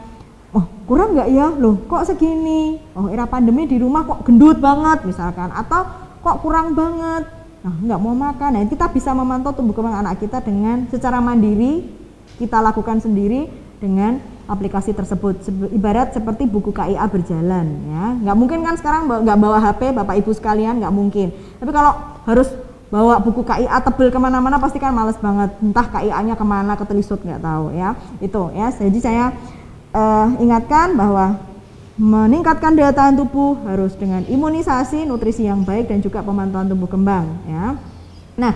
oh kurang nggak ya, loh kok segini, oh era pandemi di rumah kok gendut banget misalkan, atau kok kurang banget, nah nggak mau makan. Nah, kita bisa memantau tumbuh kembang anak kita dengan secara mandiri, kita lakukan sendiri dengan aplikasi tersebut, ibarat seperti buku KIA berjalan ya. Nggak mungkin kan sekarang nggak bawa HP Bapak Ibu sekalian, nggak mungkin, tapi kalau harus bawa buku KIA tebel kemana-mana pasti kan males banget, entah KIA-nya kemana, ketelisut nggak tahu ya. Itu ya, jadi saya ingatkan bahwa meningkatkan daya tahan tubuh harus dengan imunisasi, nutrisi yang baik dan juga pemantauan tumbuh kembang ya. Nah,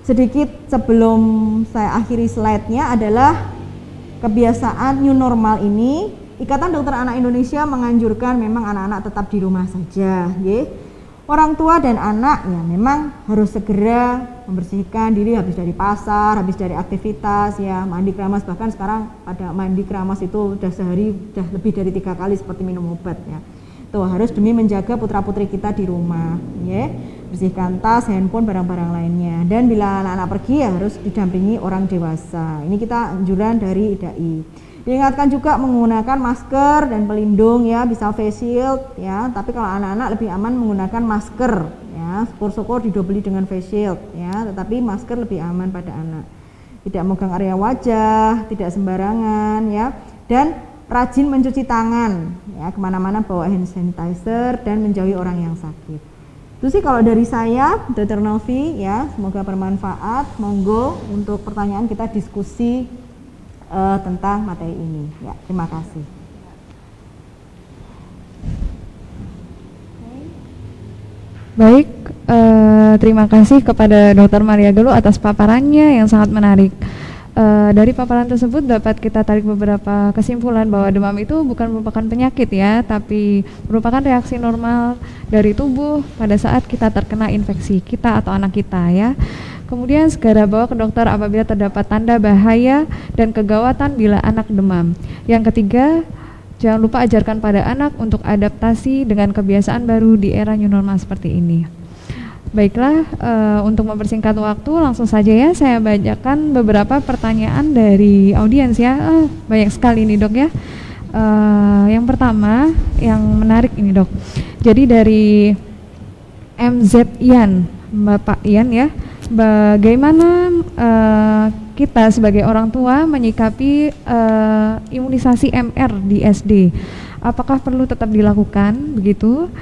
sedikit sebelum saya akhiri slide-nya adalah kebiasaan new normal ini. Ikatan Dokter Anak Indonesia menganjurkan memang anak-anak tetap di rumah saja ya. Orang tua dan anak ya memang harus segera membersihkan diri habis dari pasar, habis dari aktivitas ya, mandi keramas, bahkan sekarang pada mandi keramas itu udah sehari udah lebih dari 3 kali seperti minum obat ya. Tuh harus demi menjaga putra-putri kita di rumah ya. Bersihkan tas, handphone, barang-barang lainnya. Dan bila anak-anak pergi ya harus didampingi orang dewasa. Ini kita anjuran dari IDAI. Diingatkan juga menggunakan masker dan pelindung ya, bisa face shield ya. Tapi kalau anak-anak lebih aman menggunakan masker ya. Syukur-syukur didobeli dengan face shield ya, tetapi masker lebih aman pada anak. Tidak megang area wajah, tidak sembarangan ya. Dan rajin mencuci tangan ya, kemana-mana bawa hand sanitizer dan menjauhi orang yang sakit. Itu sih kalau dari saya, Dr. Novi ya. Semoga bermanfaat. Monggo untuk pertanyaan kita diskusi tentang materi ini. Ya, terima kasih. Baik, terima kasih kepada Dr. Maria Geluh atas paparannya yang sangat menarik. Dari paparan tersebut dapat kita tarik beberapa kesimpulan bahwa demam itu bukan merupakan penyakit ya, tapi merupakan reaksi normal dari tubuh pada saat kita terkena infeksi kita atau anak kita ya. Kemudian segera bawa ke dokter apabila terdapat tanda bahaya dan kegawatan bila anak demam. Yang ketiga, jangan lupa ajarkan pada anak untuk adaptasi dengan kebiasaan baru di era new normal seperti ini. Baiklah, untuk mempersingkat waktu langsung saja ya saya bacakan beberapa pertanyaan dari audiens ya. Banyak sekali ini dok ya. Yang pertama yang menarik ini dok. Jadi dari MZ Ian, Bapak Ian ya, bagaimana kita sebagai orang tua menyikapi imunisasi MR di SD? Apakah perlu tetap dilakukan begitu?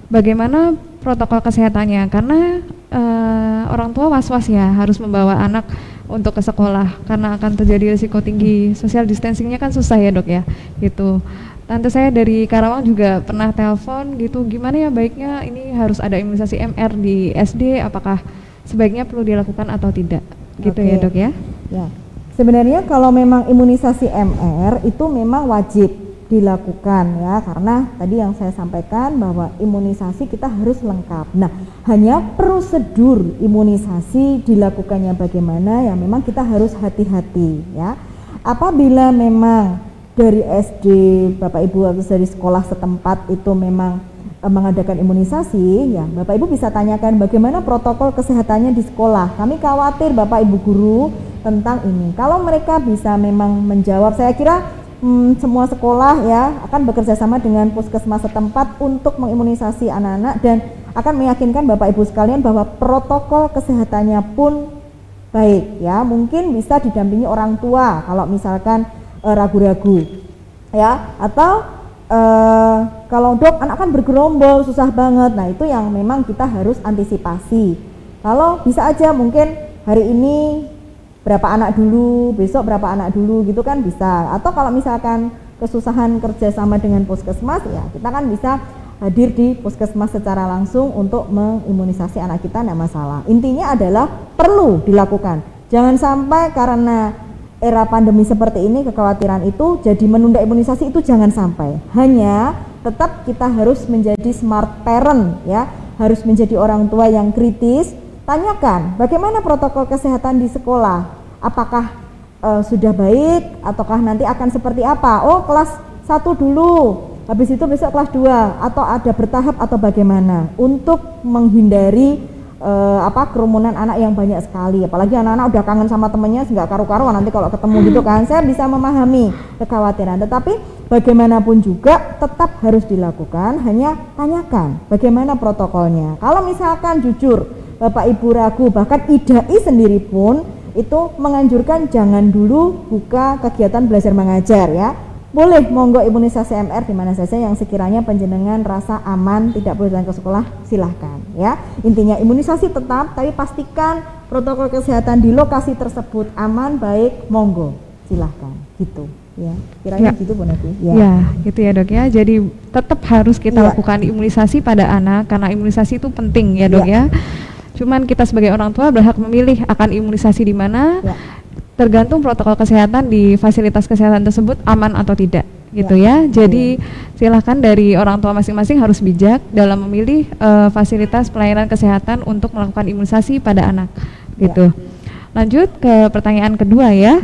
Bagaimana protokol kesehatannya? Karena orang tua was-was ya harus membawa anak untuk ke sekolah karena akan terjadi risiko tinggi. Social distancingnya kan susah ya dok ya, gitu. Tante saya dari Karawang juga pernah telepon gitu, gimana ya baiknya ini harus ada imunisasi MR di SD, apakah sebaiknya perlu dilakukan atau tidak? Gitu ya dok ya? Ya, sebenarnya kalau memang imunisasi MR itu memang wajib dilakukan ya, karena tadi yang saya sampaikan bahwa imunisasi kita harus lengkap. Nah, hanya prosedur imunisasi dilakukannya bagaimana ya memang kita harus hati-hati ya. Apabila memang dari SD Bapak Ibu atau dari sekolah setempat itu memang mengadakan imunisasi ya, Bapak Ibu bisa tanyakan bagaimana protokol kesehatannya di sekolah. Kami khawatir Bapak Ibu guru tentang ini. Kalau mereka bisa memang menjawab, saya kira semua sekolah ya akan bekerja sama dengan puskesmas setempat untuk mengimunisasi anak-anak dan akan meyakinkan Bapak Ibu sekalian bahwa protokol kesehatannya pun baik ya. Mungkin bisa didampingi orang tua kalau misalkan ragu-ragu ya, atau kalau dok anak kan bergerombol susah banget. Nah, itu yang memang kita harus antisipasi. Kalau bisa aja mungkin hari ini berapa anak dulu, besok berapa anak dulu gitu kan bisa. Atau kalau misalkan kesusahan kerja sama dengan puskesmas ya kita kan bisa hadir di puskesmas secara langsung untuk mengimunisasi anak kita, tidak masalah. Intinya adalah perlu dilakukan. Jangan sampai karena era pandemi seperti ini kekhawatiran itu jadi menunda imunisasi, itu jangan sampai. Hanya tetap kita harus menjadi smart parent ya, harus menjadi orang tua yang kritis. Tanyakan bagaimana protokol kesehatan di sekolah, apakah sudah baik ataukah nanti akan seperti apa. Oh, kelas 1 dulu, habis itu besok kelas 2, atau ada bertahap atau bagaimana untuk menghindari kerumunan anak yang banyak sekali. Apalagi anak-anak udah kangen sama temennya nggak karu-karuan nanti kalau ketemu gitu kan. Saya bisa memahami kekhawatiran, tetapi bagaimanapun juga tetap harus dilakukan. Hanya tanyakan bagaimana protokolnya. Kalau misalkan jujur Bapak Ibu ragu, bahkan IDAI sendiri pun itu menganjurkan jangan dulu buka kegiatan belajar mengajar ya. Boleh monggo imunisasi MR di mana saja yang sekiranya penjenengan rasa aman, tidak perlu datang ke sekolah, silahkan ya. Intinya imunisasi tetap, tapi pastikan protokol kesehatan di lokasi tersebut aman, baik, monggo silahkan gitu ya. Kiranya gitu Bu Nati ya gitu ya dok ya. Jadi tetap harus kita lakukan imunisasi pada anak karena imunisasi itu penting ya dok ya. Cuman kita sebagai orang tua berhak memilih akan imunisasi di mana, tergantung protokol kesehatan di fasilitas kesehatan tersebut aman atau tidak, gitu ya. Jadi silakan dari orang tua masing-masing harus bijak dalam memilih fasilitas pelayanan kesehatan untuk melakukan imunisasi pada anak, gitu. Lanjut ke pertanyaan kedua ya.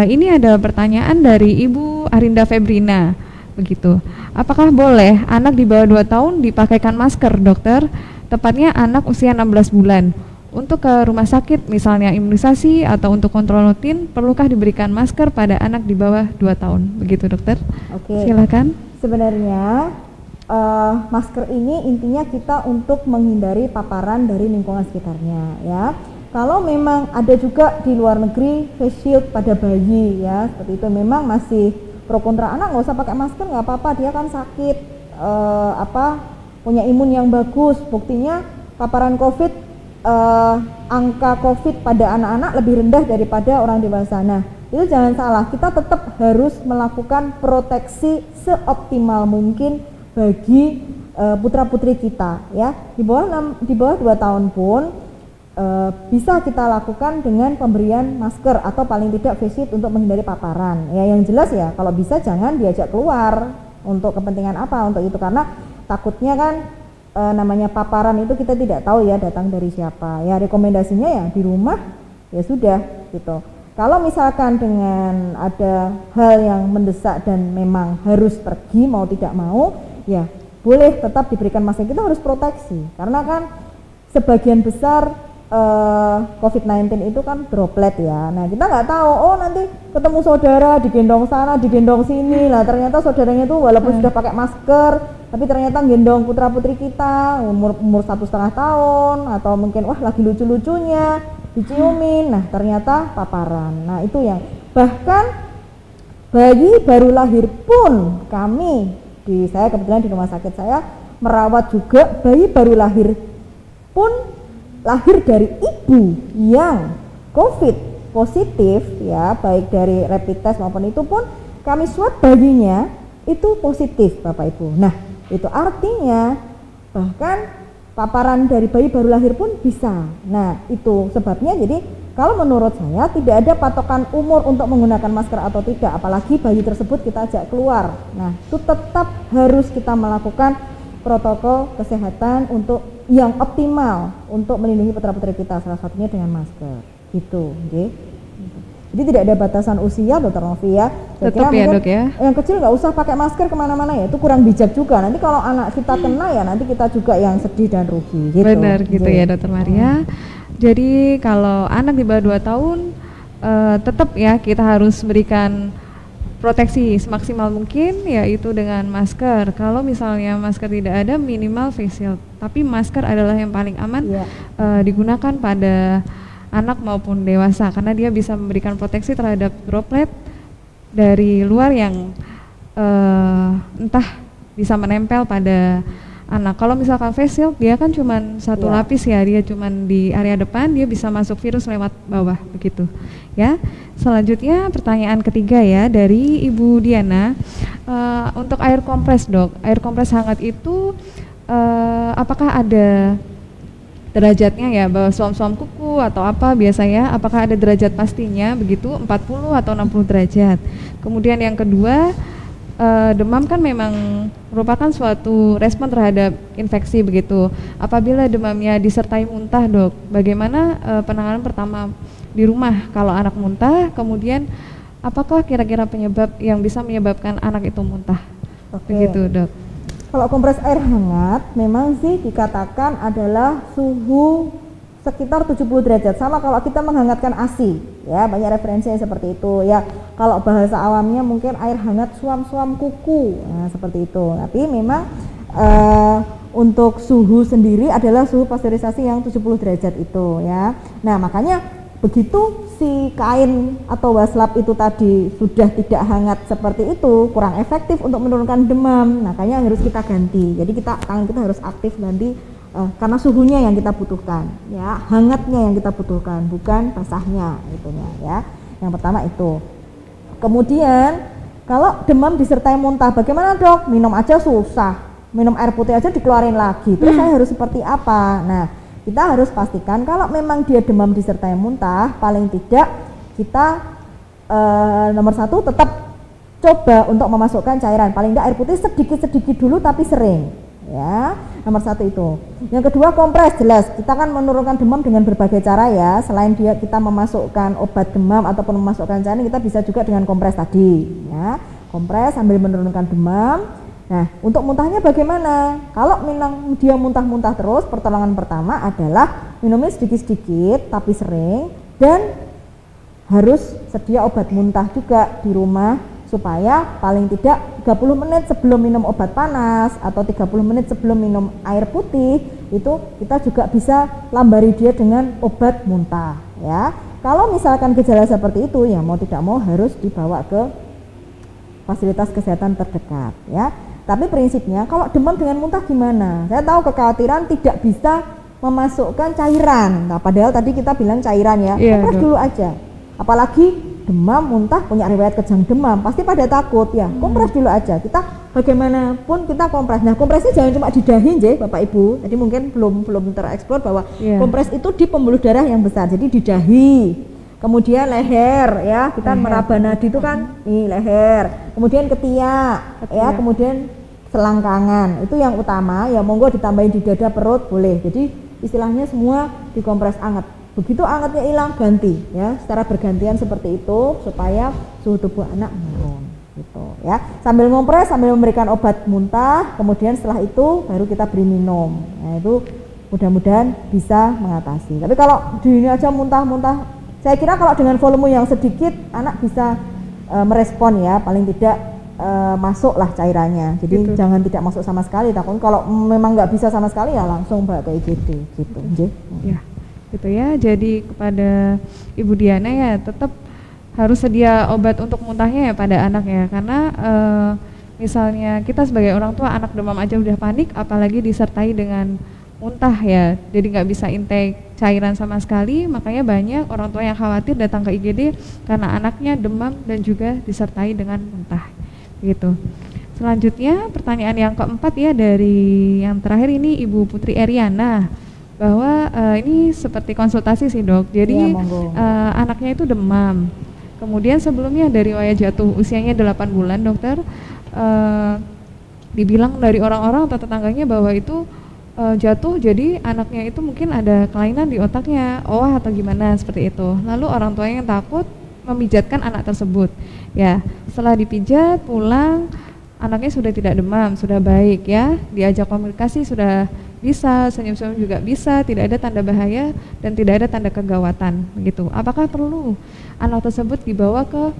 Ini ada pertanyaan dari Ibu Arinda Febrina, begitu. Apakah boleh anak di bawah 2 tahun dipakaikan masker, dokter? Tepatnya anak usia 16 bulan. Untuk ke rumah sakit misalnya imunisasi atau untuk kontrol rutin, perlukah diberikan masker pada anak di bawah 2 tahun? Begitu dokter. Oke. Silakan. Sebenarnya masker ini intinya kita untuk menghindari paparan dari lingkungan sekitarnya ya. Kalau memang ada juga di luar negeri face shield pada bayi ya, seperti itu memang masih pro kontra. Anak nggak usah pakai masker, nggak apa-apa, dia kan sakit punya imun yang bagus. Buktinya paparan COVID, angka COVID pada anak-anak lebih rendah daripada orang dewasa. Nah, itu jangan salah, kita tetap harus melakukan proteksi seoptimal mungkin bagi putra-putri kita ya. Di bawah 2 tahun pun bisa kita lakukan dengan pemberian masker atau paling tidak face shield untuk menghindari paparan. Ya, yang jelas ya kalau bisa jangan diajak keluar. Untuk kepentingan apa? Untuk itu karena takutnya kan namanya paparan itu kita tidak tahu ya datang dari siapa. Ya rekomendasinya ya di rumah ya sudah gitu. Kalau misalkan dengan ada hal yang mendesak dan memang harus pergi mau tidak mau, ya boleh tetap diberikan masker. Kita harus proteksi karena kan sebagian besar COVID-19 itu kan droplet ya. Nah kita nggak tahu, oh nanti ketemu saudara digendong sana, digendong sini. Lah ternyata saudaranya itu walaupun sudah pakai masker, tapi ternyata gendong putra putri kita umur 1,5 tahun atau mungkin wah lagi lucu-lucunya diciumin. Nah ternyata paparan. Nah itu yang bahkan bayi baru lahir pun saya kebetulan di rumah sakit saya merawat juga bayi baru lahir pun lahir dari ibu yang COVID positif ya, baik dari rapid test maupun itu pun kami swab bayinya itu positif Bapak Ibu. Nah itu artinya bahkan paparan dari bayi baru lahir pun bisa. Nah itu sebabnya jadi kalau menurut saya tidak ada patokan umur untuk menggunakan masker atau tidak, apalagi bayi tersebut kita ajak keluar. Nah itu tetap harus kita melakukan protokol kesehatan untuk yang optimal untuk melindungi putra-putri kita, salah satunya dengan masker gitu, okay? Jadi tidak ada batasan usia, Dokter Novi ya. Tetap ya Dok ya. Yang kecil nggak usah pakai masker kemana-mana ya, itu kurang bijak juga. Nanti kalau anak kita kena ya nanti kita juga yang sedih dan rugi. Gitu. Benar gitu ya Dokter Maria. Jadi kalau anak di bawah 2 tahun tetap ya kita harus berikan proteksi semaksimal mungkin yaitu dengan masker. Kalau misalnya masker tidak ada minimal face shield. Tapi masker adalah yang paling aman digunakan pada anak maupun dewasa karena dia bisa memberikan proteksi terhadap droplet dari luar yang entah bisa menempel pada anak. Kalau misalkan face shield dia kan cuma satu lapis ya, dia cuma di area depan, dia bisa masuk virus lewat bawah begitu ya. Selanjutnya pertanyaan ketiga ya dari Ibu Diana, untuk air kompres Dok, air kompres hangat itu apakah ada derajatnya ya, bahwa suam-suam kuku atau apa biasanya, apakah ada derajat pastinya begitu 40 atau 60 derajat. Kemudian yang kedua, demam kan memang merupakan suatu respon terhadap infeksi begitu. Apabila demamnya disertai muntah Dok, bagaimana penanganan pertama di rumah kalau anak muntah, kemudian apakah kira-kira penyebab yang bisa menyebabkan anak itu muntah? Begitu Dok. Kalau kompres air hangat memang sih dikatakan adalah suhu sekitar 70 derajat, sama kalau kita menghangatkan ASI ya, banyak referensinya seperti itu ya. Kalau bahasa awamnya mungkin air hangat suam-suam kuku, nah seperti itu. Tapi memang untuk suhu sendiri adalah suhu pasteurisasi yang 70 derajat itu ya. Nah makanya begitu si kain atau waslap itu tadi sudah tidak hangat seperti itu, kurang efektif untuk menurunkan demam, makanya harus kita ganti. Jadi tangan kita harus aktif nanti karena suhunya yang kita butuhkan ya, hangatnya yang kita butuhkan, bukan basahnya itunya ya. Yang pertama itu. Kemudian kalau demam disertai muntah bagaimana Dok? Minum aja susah, minum air putih aja dikeluarin lagi, terus saya harus seperti apa? Nah kita harus pastikan kalau memang dia demam disertai muntah, paling tidak kita nomor 1 tetap coba untuk memasukkan cairan, paling tidak air putih sedikit-sedikit dulu tapi sering ya, nomor 1 itu. Yang kedua kompres, jelas kita kan menurunkan demam dengan berbagai cara ya, selain kita memasukkan obat demam ataupun memasukkan cairan, kita bisa juga dengan kompres tadi ya, kompres sambil menurunkan demam. Nah, untuk muntahnya bagaimana? Kalau memang dia muntah-muntah terus, pertolongan pertama adalah minumnya sedikit-sedikit tapi sering, dan harus sedia obat muntah juga di rumah supaya paling tidak 30 menit sebelum minum obat panas atau 30 menit sebelum minum air putih itu kita juga bisa lambari dia dengan obat muntah ya. Kalau misalkan gejala seperti itu ya mau tidak mau harus dibawa ke fasilitas kesehatan terdekat ya. Tapi prinsipnya kalau demam dengan muntah gimana? Saya tahu kekhawatiran tidak bisa memasukkan cairan. Nah, padahal tadi kita bilang cairan ya. Kompres dulu aja. apalagi demam, muntah, punya riwayat kejang demam, pasti pada takut ya. Kompres dulu aja. Kita bagaimanapun kita kompres. Nah, kompresnya jangan cuma di dahi nggih, Bapak Ibu. Tadi mungkin belum tereksplor bahwa kompres itu di pembuluh darah yang besar. Jadi di dahi. Kemudian leher ya, kita meraba nadi itu kan nih leher. Kemudian ketiak ya, kemudian selangkangan. Itu yang utama. Ya monggo ditambahin di dada, perut boleh. Jadi istilahnya semua dikompres anget. Begitu angetnya hilang ganti ya, secara bergantian seperti itu supaya suhu tubuh anak menurun gitu ya. Sambil ngompres, sambil memberikan obat muntah, kemudian setelah itu baru kita beri minum. Nah, itu mudah-mudahan bisa mengatasi. Tapi kalau di ini aja muntah-muntah, saya kira kalau dengan volume yang sedikit anak bisa merespon ya, paling tidak masuklah cairannya. Jadi jangan tidak masuk sama sekali. Takut kalau memang nggak bisa sama sekali ya langsung bawa ke IGD gitu. Ya. Gitu ya, jadi kepada Ibu Diana ya tetap harus sedia obat untuk muntahnya ya pada anak ya, karena misalnya kita sebagai orang tua anak demam aja udah panik, apalagi disertai dengan muntah ya, jadi nggak bisa intake cairan sama sekali. Makanya banyak orang tua yang khawatir datang ke IGD karena anaknya demam dan juga disertai dengan muntah gitu. Selanjutnya pertanyaan yang keempat ya, dari yang terakhir ini Ibu Putri Eriana, bahwa ini seperti konsultasi sih dok, jadi anaknya itu demam, kemudian sebelumnya dari riwayat jatuh, usianya 8 bulan dokter, dibilang dari orang-orang atau tetangganya bahwa itu jatuh, jadi anaknya itu mungkin ada kelainan di otaknya, atau gimana seperti itu. Lalu orang tuanya yang takut memijatkan anak tersebut ya, setelah dipijat pulang anaknya sudah tidak demam, sudah baik ya, diajak komunikasi sudah bisa, senyum-senyum juga bisa, tidak ada tanda bahaya dan tidak ada tanda kegawatan begitu. Apakah perlu anak tersebut dibawa ke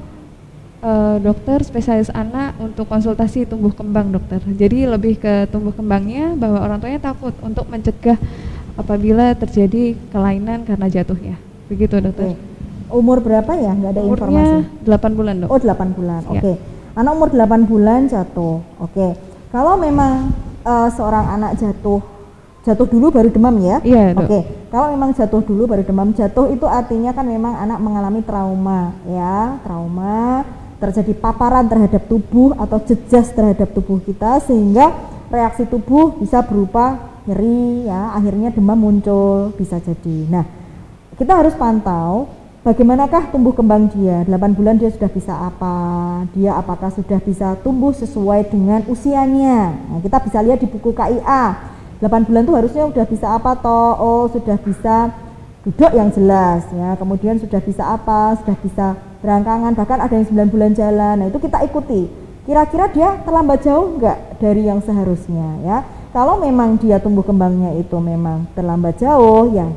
dokter spesialis anak untuk konsultasi tumbuh kembang dokter? Jadi lebih ke tumbuh kembangnya, bahwa orang tuanya takut untuk mencegah apabila terjadi kelainan karena jatuhnya. Begitu dokter. Umur berapa ya? Nggak ada umurnya informasi. 8 bulan dok. Oh 8 bulan, oke. Anak umur 8 bulan jatuh, oke. Kalau memang seorang anak jatuh dulu baru demam ya? Iya dok. Oke. Kalau memang jatuh dulu baru demam, jatuh itu artinya kan memang anak mengalami trauma ya, trauma, terjadi paparan terhadap tubuh atau jejas terhadap tubuh kita, sehingga reaksi tubuh bisa berupa nyeri ya, akhirnya demam muncul bisa jadi. Nah, kita harus pantau bagaimanakah tumbuh kembang dia. 8 bulan dia sudah bisa apa, dia apakah sudah bisa tumbuh sesuai dengan usianya. Nah, kita bisa lihat di buku KIA, 8 bulan itu harusnya sudah bisa apa toh? Oh, sudah bisa duduk yang jelas ya, kemudian sudah bisa apa, sudah bisa berangkangan, bahkan ada yang 9 bulan jalan. Nah, itu kita ikuti, kira-kira dia terlambat jauh enggak dari yang seharusnya ya. Kalau memang dia tumbuh kembangnya itu memang terlambat jauh ya,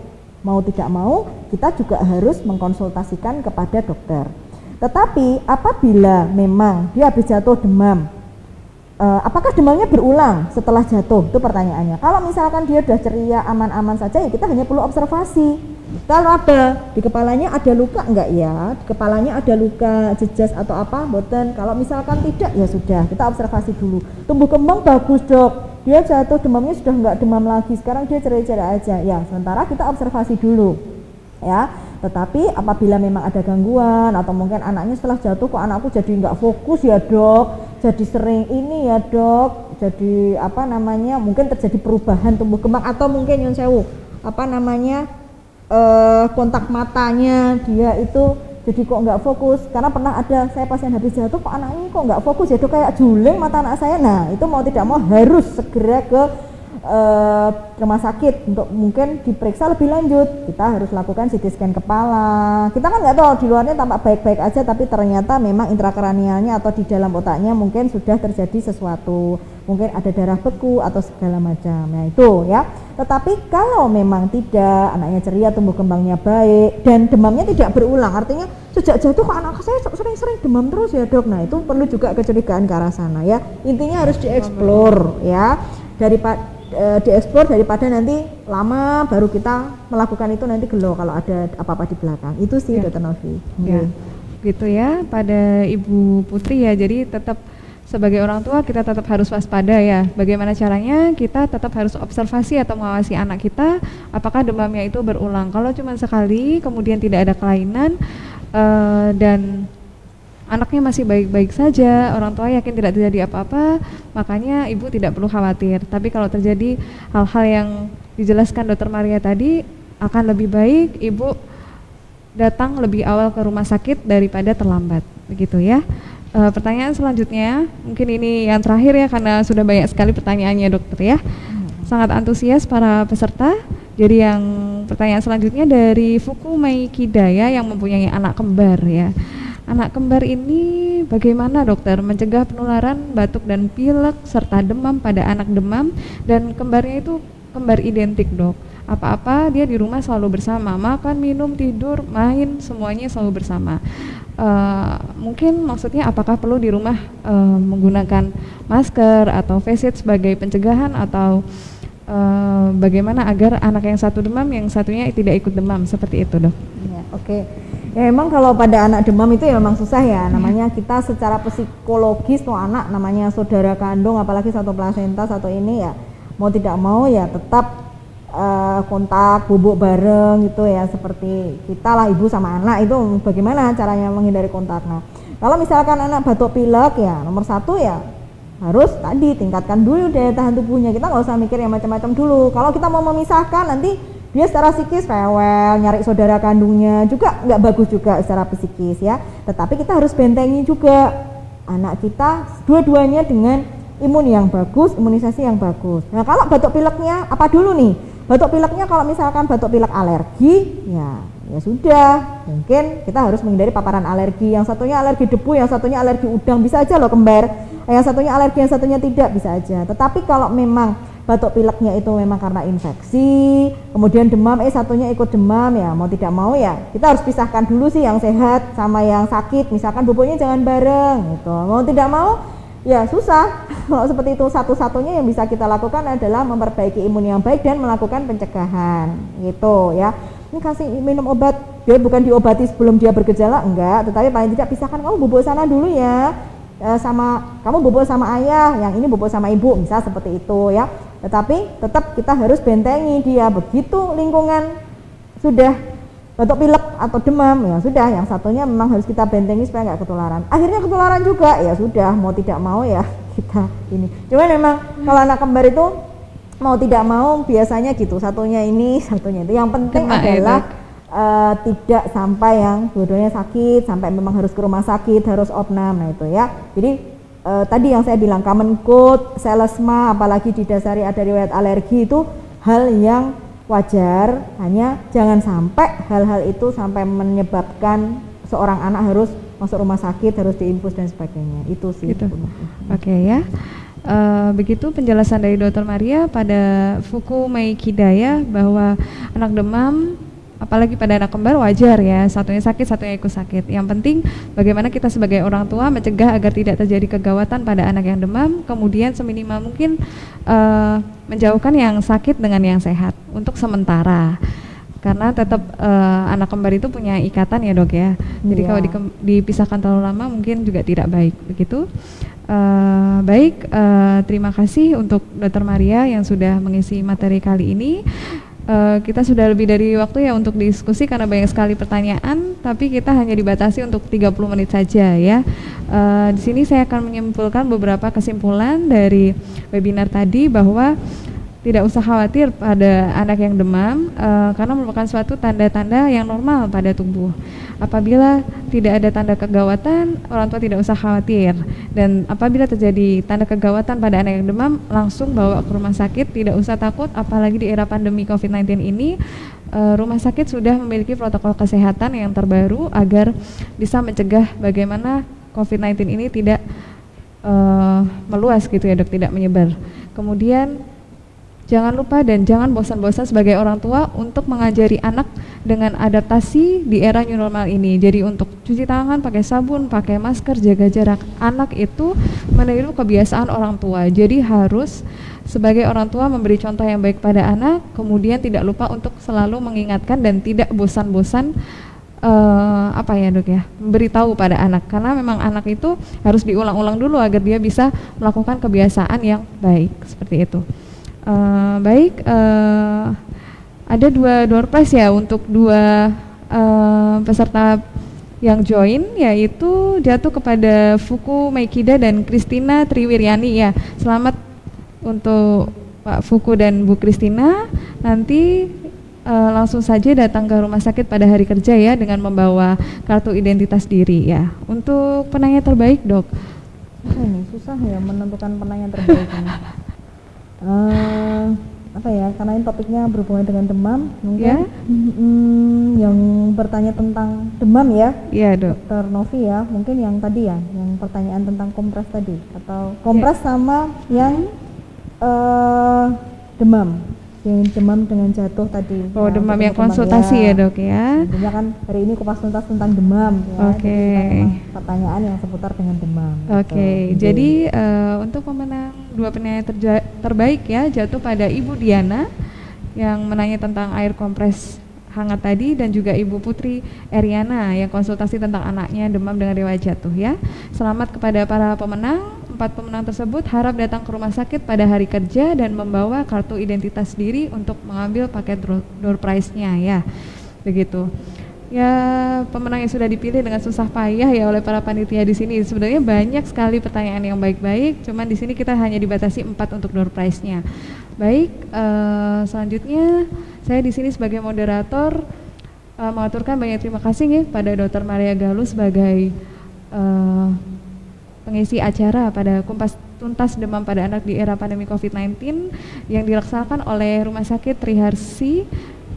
mau tidak mau kita juga harus mengkonsultasikan kepada dokter. Tetapi apabila memang dia habis jatuh demam, apakah demamnya berulang setelah jatuh? Itu pertanyaannya. Kalau misalkan dia sudah ceria, aman-aman saja ya, kita hanya perlu observasi. Kalau ada di kepalanya ada luka enggak ya? Di kepalanya ada luka, jejas atau apa? Boten. Kalau misalkan tidak ya sudah, kita observasi dulu. Tumbuh kembang bagus dok, dia jatuh demamnya sudah enggak demam lagi, sekarang dia ceria-ceria aja. Ya, sementara kita observasi dulu ya. Tetapi apabila memang ada gangguan atau mungkin anaknya setelah jatuh kok anakku jadi enggak fokus ya dok, jadi sering ini ya dok, jadi apa namanya, mungkin terjadi perubahan tumbuh kembang, atau mungkin yang sewu apa namanya, kontak matanya dia itu jadi kok nggak fokus. Karena pernah ada saya pasien habis jatuh kok anaknya kok nggak fokus ya dok, kayak juling mata anak saya. Nah, itu mau tidak mau harus segera ke rumah sakit untuk mungkin diperiksa lebih lanjut. Kita harus lakukan CT scan kepala. Kita kan nggak tahu, di luarnya tampak baik-baik aja, tapi ternyata memang intrakranialnya atau di dalam otaknya mungkin sudah terjadi sesuatu, mungkin ada darah beku atau segala macam. Nah itu ya. Tetapi kalau memang tidak, anaknya ceria, tumbuh kembangnya baik dan demamnya tidak berulang, artinya sejak jatuh kok anak saya sering-sering demam terus ya dok. Nah itu perlu juga kecurigaan ke arah sana ya. Intinya harus dieksplor ya, dieksplor daripada nanti lama baru kita melakukan itu nanti gelo kalau ada apa-apa di belakang. Itu sih ya. Dr. Novi. Ya. Gitu ya pada Ibu Putri ya. Jadi tetap sebagai orang tua kita tetap harus waspada ya. Bagaimana caranya? Kita tetap harus observasi atau mengawasi anak kita apakah demamnya itu berulang. Kalau cuma sekali kemudian tidak ada kelainan, dan anaknya masih baik-baik saja, orang tua yakin tidak terjadi apa-apa, makanya ibu tidak perlu khawatir. Tapi kalau terjadi hal-hal yang dijelaskan Dr. Maria tadi, akan lebih baik ibu datang lebih awal ke rumah sakit daripada terlambat, begitu ya. Pertanyaan selanjutnya, mungkin ini yang terakhir ya, karena sudah banyak sekali pertanyaannya dokter ya. Sangat antusias para peserta. Jadi yang pertanyaan selanjutnya dari Fuku Maikidaya yang mempunyai anak kembar ya. Anak kembar ini bagaimana dokter mencegah penularan batuk dan pilek serta demam pada anak demam, dan kembarnya itu kembar identik dok. Apa-apa dia di rumah selalu bersama, makan, minum, tidur, main, semuanya selalu bersama. Mungkin maksudnya apakah perlu di rumah menggunakan masker atau face shield sebagai pencegahan, atau bagaimana agar anak yang satu demam yang satunya tidak ikut demam, seperti itu dok? Ya, oke. Ya memang kalau pada anak demam itu ya memang susah ya, namanya kita secara psikologis tuh anak namanya saudara kandung, apalagi satu plasenta satu ini ya, mau tidak mau ya tetap kontak, bubuk bareng gitu ya, seperti kita lah ibu sama anak itu bagaimana caranya menghindari kontak. Nah kalau misalkan anak batuk pilek ya nomor satu ya harus tadi tingkatkan dulu daya tahan tubuhnya, kita nggak usah mikir yang macam-macam dulu. Kalau kita mau memisahkan nanti dia secara psikis rewel, nyari saudara kandungnya juga nggak bagus juga secara psikis ya. Tetapi kita harus bentengi juga anak kita dua-duanya dengan imun yang bagus, imunisasi yang bagus. Nah kalau batuk pileknya apa dulu nih? Batuk pileknya kalau misalkan batuk pilek alergi ya sudah, mungkin kita harus menghindari paparan alergi. Yang satunya alergi debu, yang satunya alergi udang, bisa aja loh kembar. Yang satunya alergi, yang satunya tidak, bisa aja. Tetapi kalau memang batuk pileknya itu memang karena infeksi, kemudian demam, satunya ikut demam ya, mau tidak mau ya kita harus pisahkan dulu sih yang sehat sama yang sakit. Misalkan bubuknya jangan bareng gitu. Mau tidak mau ya susah. Kalau seperti itu satu-satunya yang bisa kita lakukan adalah memperbaiki imun yang baik dan melakukan pencegahan gitu ya. Ini kasih minum obat, dia bukan diobati sebelum dia bergejala, enggak, tetapi paling tidak pisahkan, kamu bubuk sana dulu ya, sama kamu bubuk sama ayah, yang ini bubuk sama ibu, misal seperti itu ya. Tetapi tetap kita harus bentengi dia. Begitu lingkungan sudah batuk pilek atau demam ya sudah, yang satunya memang harus kita bentengi supaya nggak ketularan. Akhirnya ketularan juga ya sudah, mau tidak mau ya kita ini. Cuman memang kalau anak kembar itu mau tidak mau biasanya gitu, satunya ini satunya itu. Yang penting adalah tidak sampai yang dua-duanya sakit, sampai memang harus ke rumah sakit, harus opnam. Nah itu ya. Jadi tadi yang saya bilang common cold, selesma, apalagi didasari ada riwayat alergi, itu hal yang wajar, hanya jangan sampai hal-hal itu sampai menyebabkan seorang anak harus masuk rumah sakit, harus diinfus dan sebagainya. Itu sih. Gitu. Oke ya. Begitu penjelasan dari Dr. Maria pada Fuku Maikidaya bahwa anak demam apalagi pada anak kembar wajar ya, satunya sakit, satunya ikut sakit. Yang penting bagaimana kita sebagai orang tua mencegah agar tidak terjadi kegawatan pada anak yang demam, kemudian seminimal mungkin menjauhkan yang sakit dengan yang sehat untuk sementara. Karena tetap anak kembar itu punya ikatan ya dok ya. Jadi kalau dipisahkan terlalu lama mungkin juga tidak baik, begitu. Baik, terima kasih untuk Dr. Maria yang sudah mengisi materi kali ini. Kita sudah lebih dari waktu ya untuk diskusi karena banyak sekali pertanyaan, tapi kita hanya dibatasi untuk 30 menit saja ya. Di sini saya akan menyimpulkan beberapa kesimpulan dari webinar tadi, bahwa tidak usah khawatir pada anak yang demam karena merupakan suatu tanda-tanda yang normal pada tubuh. Apabila tidak ada tanda kegawatan, orang tua tidak usah khawatir. Dan apabila terjadi tanda kegawatan pada anak yang demam, langsung bawa ke rumah sakit, tidak usah takut. Apalagi di era pandemi COVID-19 ini, rumah sakit sudah memiliki protokol kesehatan yang terbaru agar bisa mencegah bagaimana COVID-19 ini tidak meluas gitu ya dok, tidak menyebar. Kemudian jangan lupa dan jangan bosan-bosan sebagai orang tua untuk mengajari anak dengan adaptasi di era new normal ini. Jadi untuk cuci tangan, pakai sabun, pakai masker, jaga jarak. Anak itu meniru kebiasaan orang tua. Jadi harus sebagai orang tua memberi contoh yang baik pada anak, kemudian tidak lupa untuk selalu mengingatkan dan tidak bosan-bosan apa ya dok ya, memberitahu pada anak, karena memang anak itu harus diulang-ulang dulu agar dia bisa melakukan kebiasaan yang baik, seperti itu. Baik, ada dua door prize ya untuk dua peserta Yang join yaitu jatuh kepada Fuku Maikida dan Kristina Triwiryani ya. Selamat untuk Pak Fuku dan Bu Kristina. Nanti langsung saja datang ke rumah sakit pada hari kerja ya dengan membawa kartu identitas diri ya. Untuk penanya terbaik, Dok. Ini susah ya menentukan penanya terbaik ini. Apa ya, karena ini topiknya berhubungan dengan demam mungkin ya? Yang bertanya tentang demam ya, Dokter Novi ya, mungkin yang tadi ya, yang pertanyaan tentang kompres tadi atau kompres sama yang demam, yang demam dengan jatuh tadi. Oh ya, demam yang konsultasi ya Dok ya. Tentunya kan hari ini kupas tuntas tentang demam ya. Oke. Pertanyaan yang seputar dengan demam. Oke. Jadi untuk pemenang 2 penanya terbaik ya jatuh pada Ibu Diana yang menanya tentang air kompres hangat tadi dan juga Ibu Putri Eriana yang konsultasi tentang anaknya demam dengan riwayat jatuh ya. Selamat kepada para pemenang. 4 pemenang tersebut harap datang ke rumah sakit pada hari kerja dan membawa kartu identitas diri untuk mengambil paket door prize-nya ya. Begitu. Ya, pemenang yang sudah dipilih dengan susah payah ya oleh para panitia di sini. Sebenarnya banyak sekali pertanyaan yang baik-baik, cuman di sini kita hanya dibatasi 4 untuk door prize-nya. Baik, selanjutnya saya di sini sebagai moderator mengaturkan banyak terima kasih nih pada Dr. Maria Galuh sebagai pengisi acara pada Kumpas Tuntas Demam pada Anak di era pandemi COVID-19 yang dilaksanakan oleh Rumah Sakit Triharsi,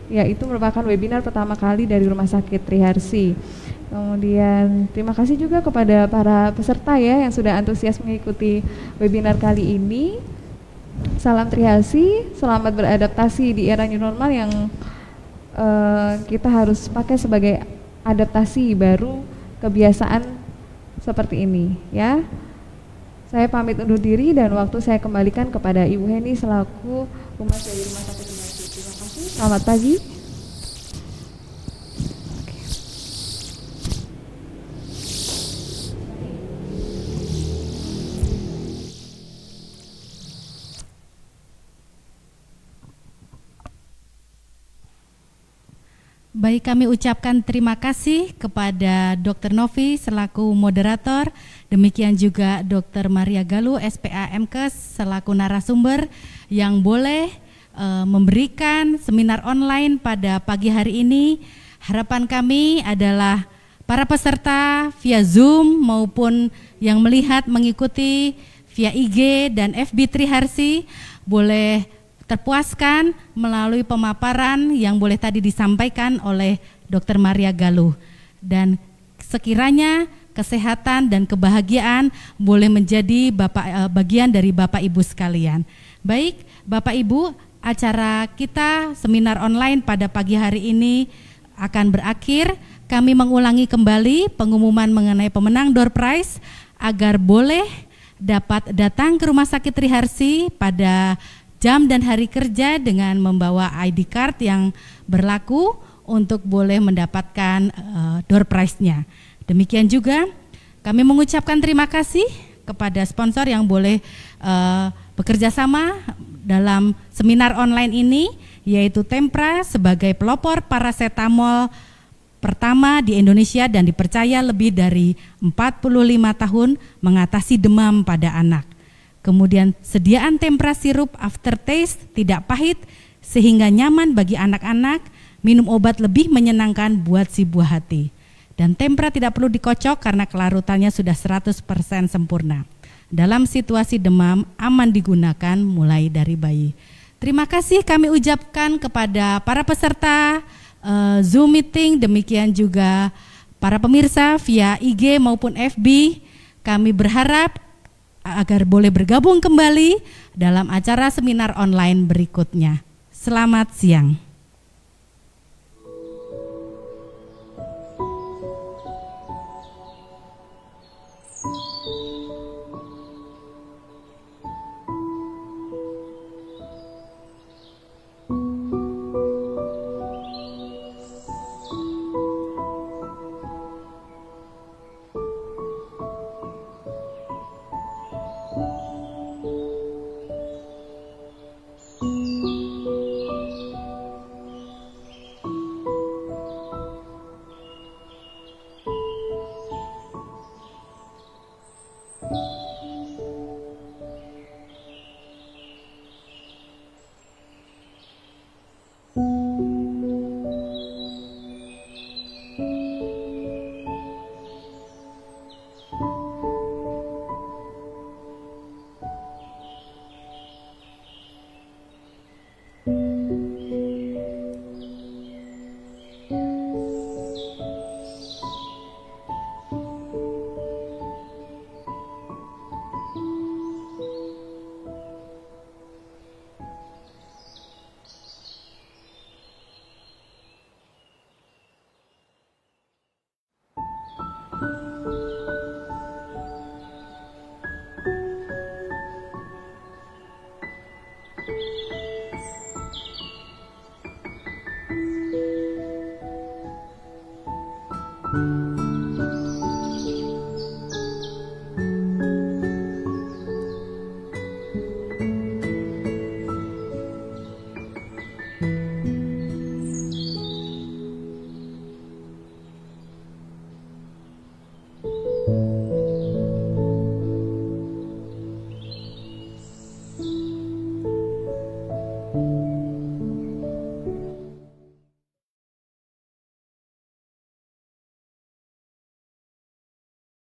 yaitu merupakan webinar pertama kali dari Rumah Sakit Triharsi. Kemudian terima kasih juga kepada para peserta ya yang sudah antusias mengikuti webinar kali ini. Salam Triharsi, selamat beradaptasi di era new normal yang kita harus pakai sebagai adaptasi baru kebiasaan seperti ini ya. Saya pamit undur diri dan waktu saya kembalikan kepada Ibu Heni selaku humas dari Rumah Sakit Triharsi. Terima kasih. Selamat pagi. Baik, kami ucapkan terima kasih kepada Dr. Novi selaku moderator, demikian juga Dr. Maria Galuh SPA MKes selaku narasumber yang boleh memberikan seminar online pada pagi hari ini. Harapan kami adalah para peserta via Zoom maupun yang melihat mengikuti via IG dan FB Triharsi boleh terpuaskan melalui pemaparan yang boleh tadi disampaikan oleh Dr. Maria Galuh, dan sekiranya kesehatan dan kebahagiaan boleh menjadi bagian dari Bapak Ibu sekalian. Baik Bapak Ibu, acara kita seminar online pada pagi hari ini akan berakhir. Kami mengulangi kembali pengumuman mengenai pemenang door prize agar boleh dapat datang ke Rumah Sakit Triharsi pada jam dan hari kerja dengan membawa ID card yang berlaku untuk boleh mendapatkan door prize-nya. Demikian juga kami mengucapkan terima kasih kepada sponsor yang boleh bekerja sama dalam seminar online ini, yaitu Tempra sebagai pelopor paracetamol pertama di Indonesia dan dipercaya lebih dari 45 tahun mengatasi demam pada anak. Kemudian sediaan Tempra sirup aftertaste tidak pahit sehingga nyaman bagi anak-anak, minum obat lebih menyenangkan buat si buah hati. Dan Tempra tidak perlu dikocok karena kelarutannya sudah 100% sempurna. Dalam situasi demam aman digunakan mulai dari bayi. Terima kasih kami ucapkan kepada para peserta Zoom meeting, demikian juga para pemirsa via IG maupun FB. Kami berharap agar boleh bergabung kembali dalam acara seminar online berikutnya. Selamat siang. you.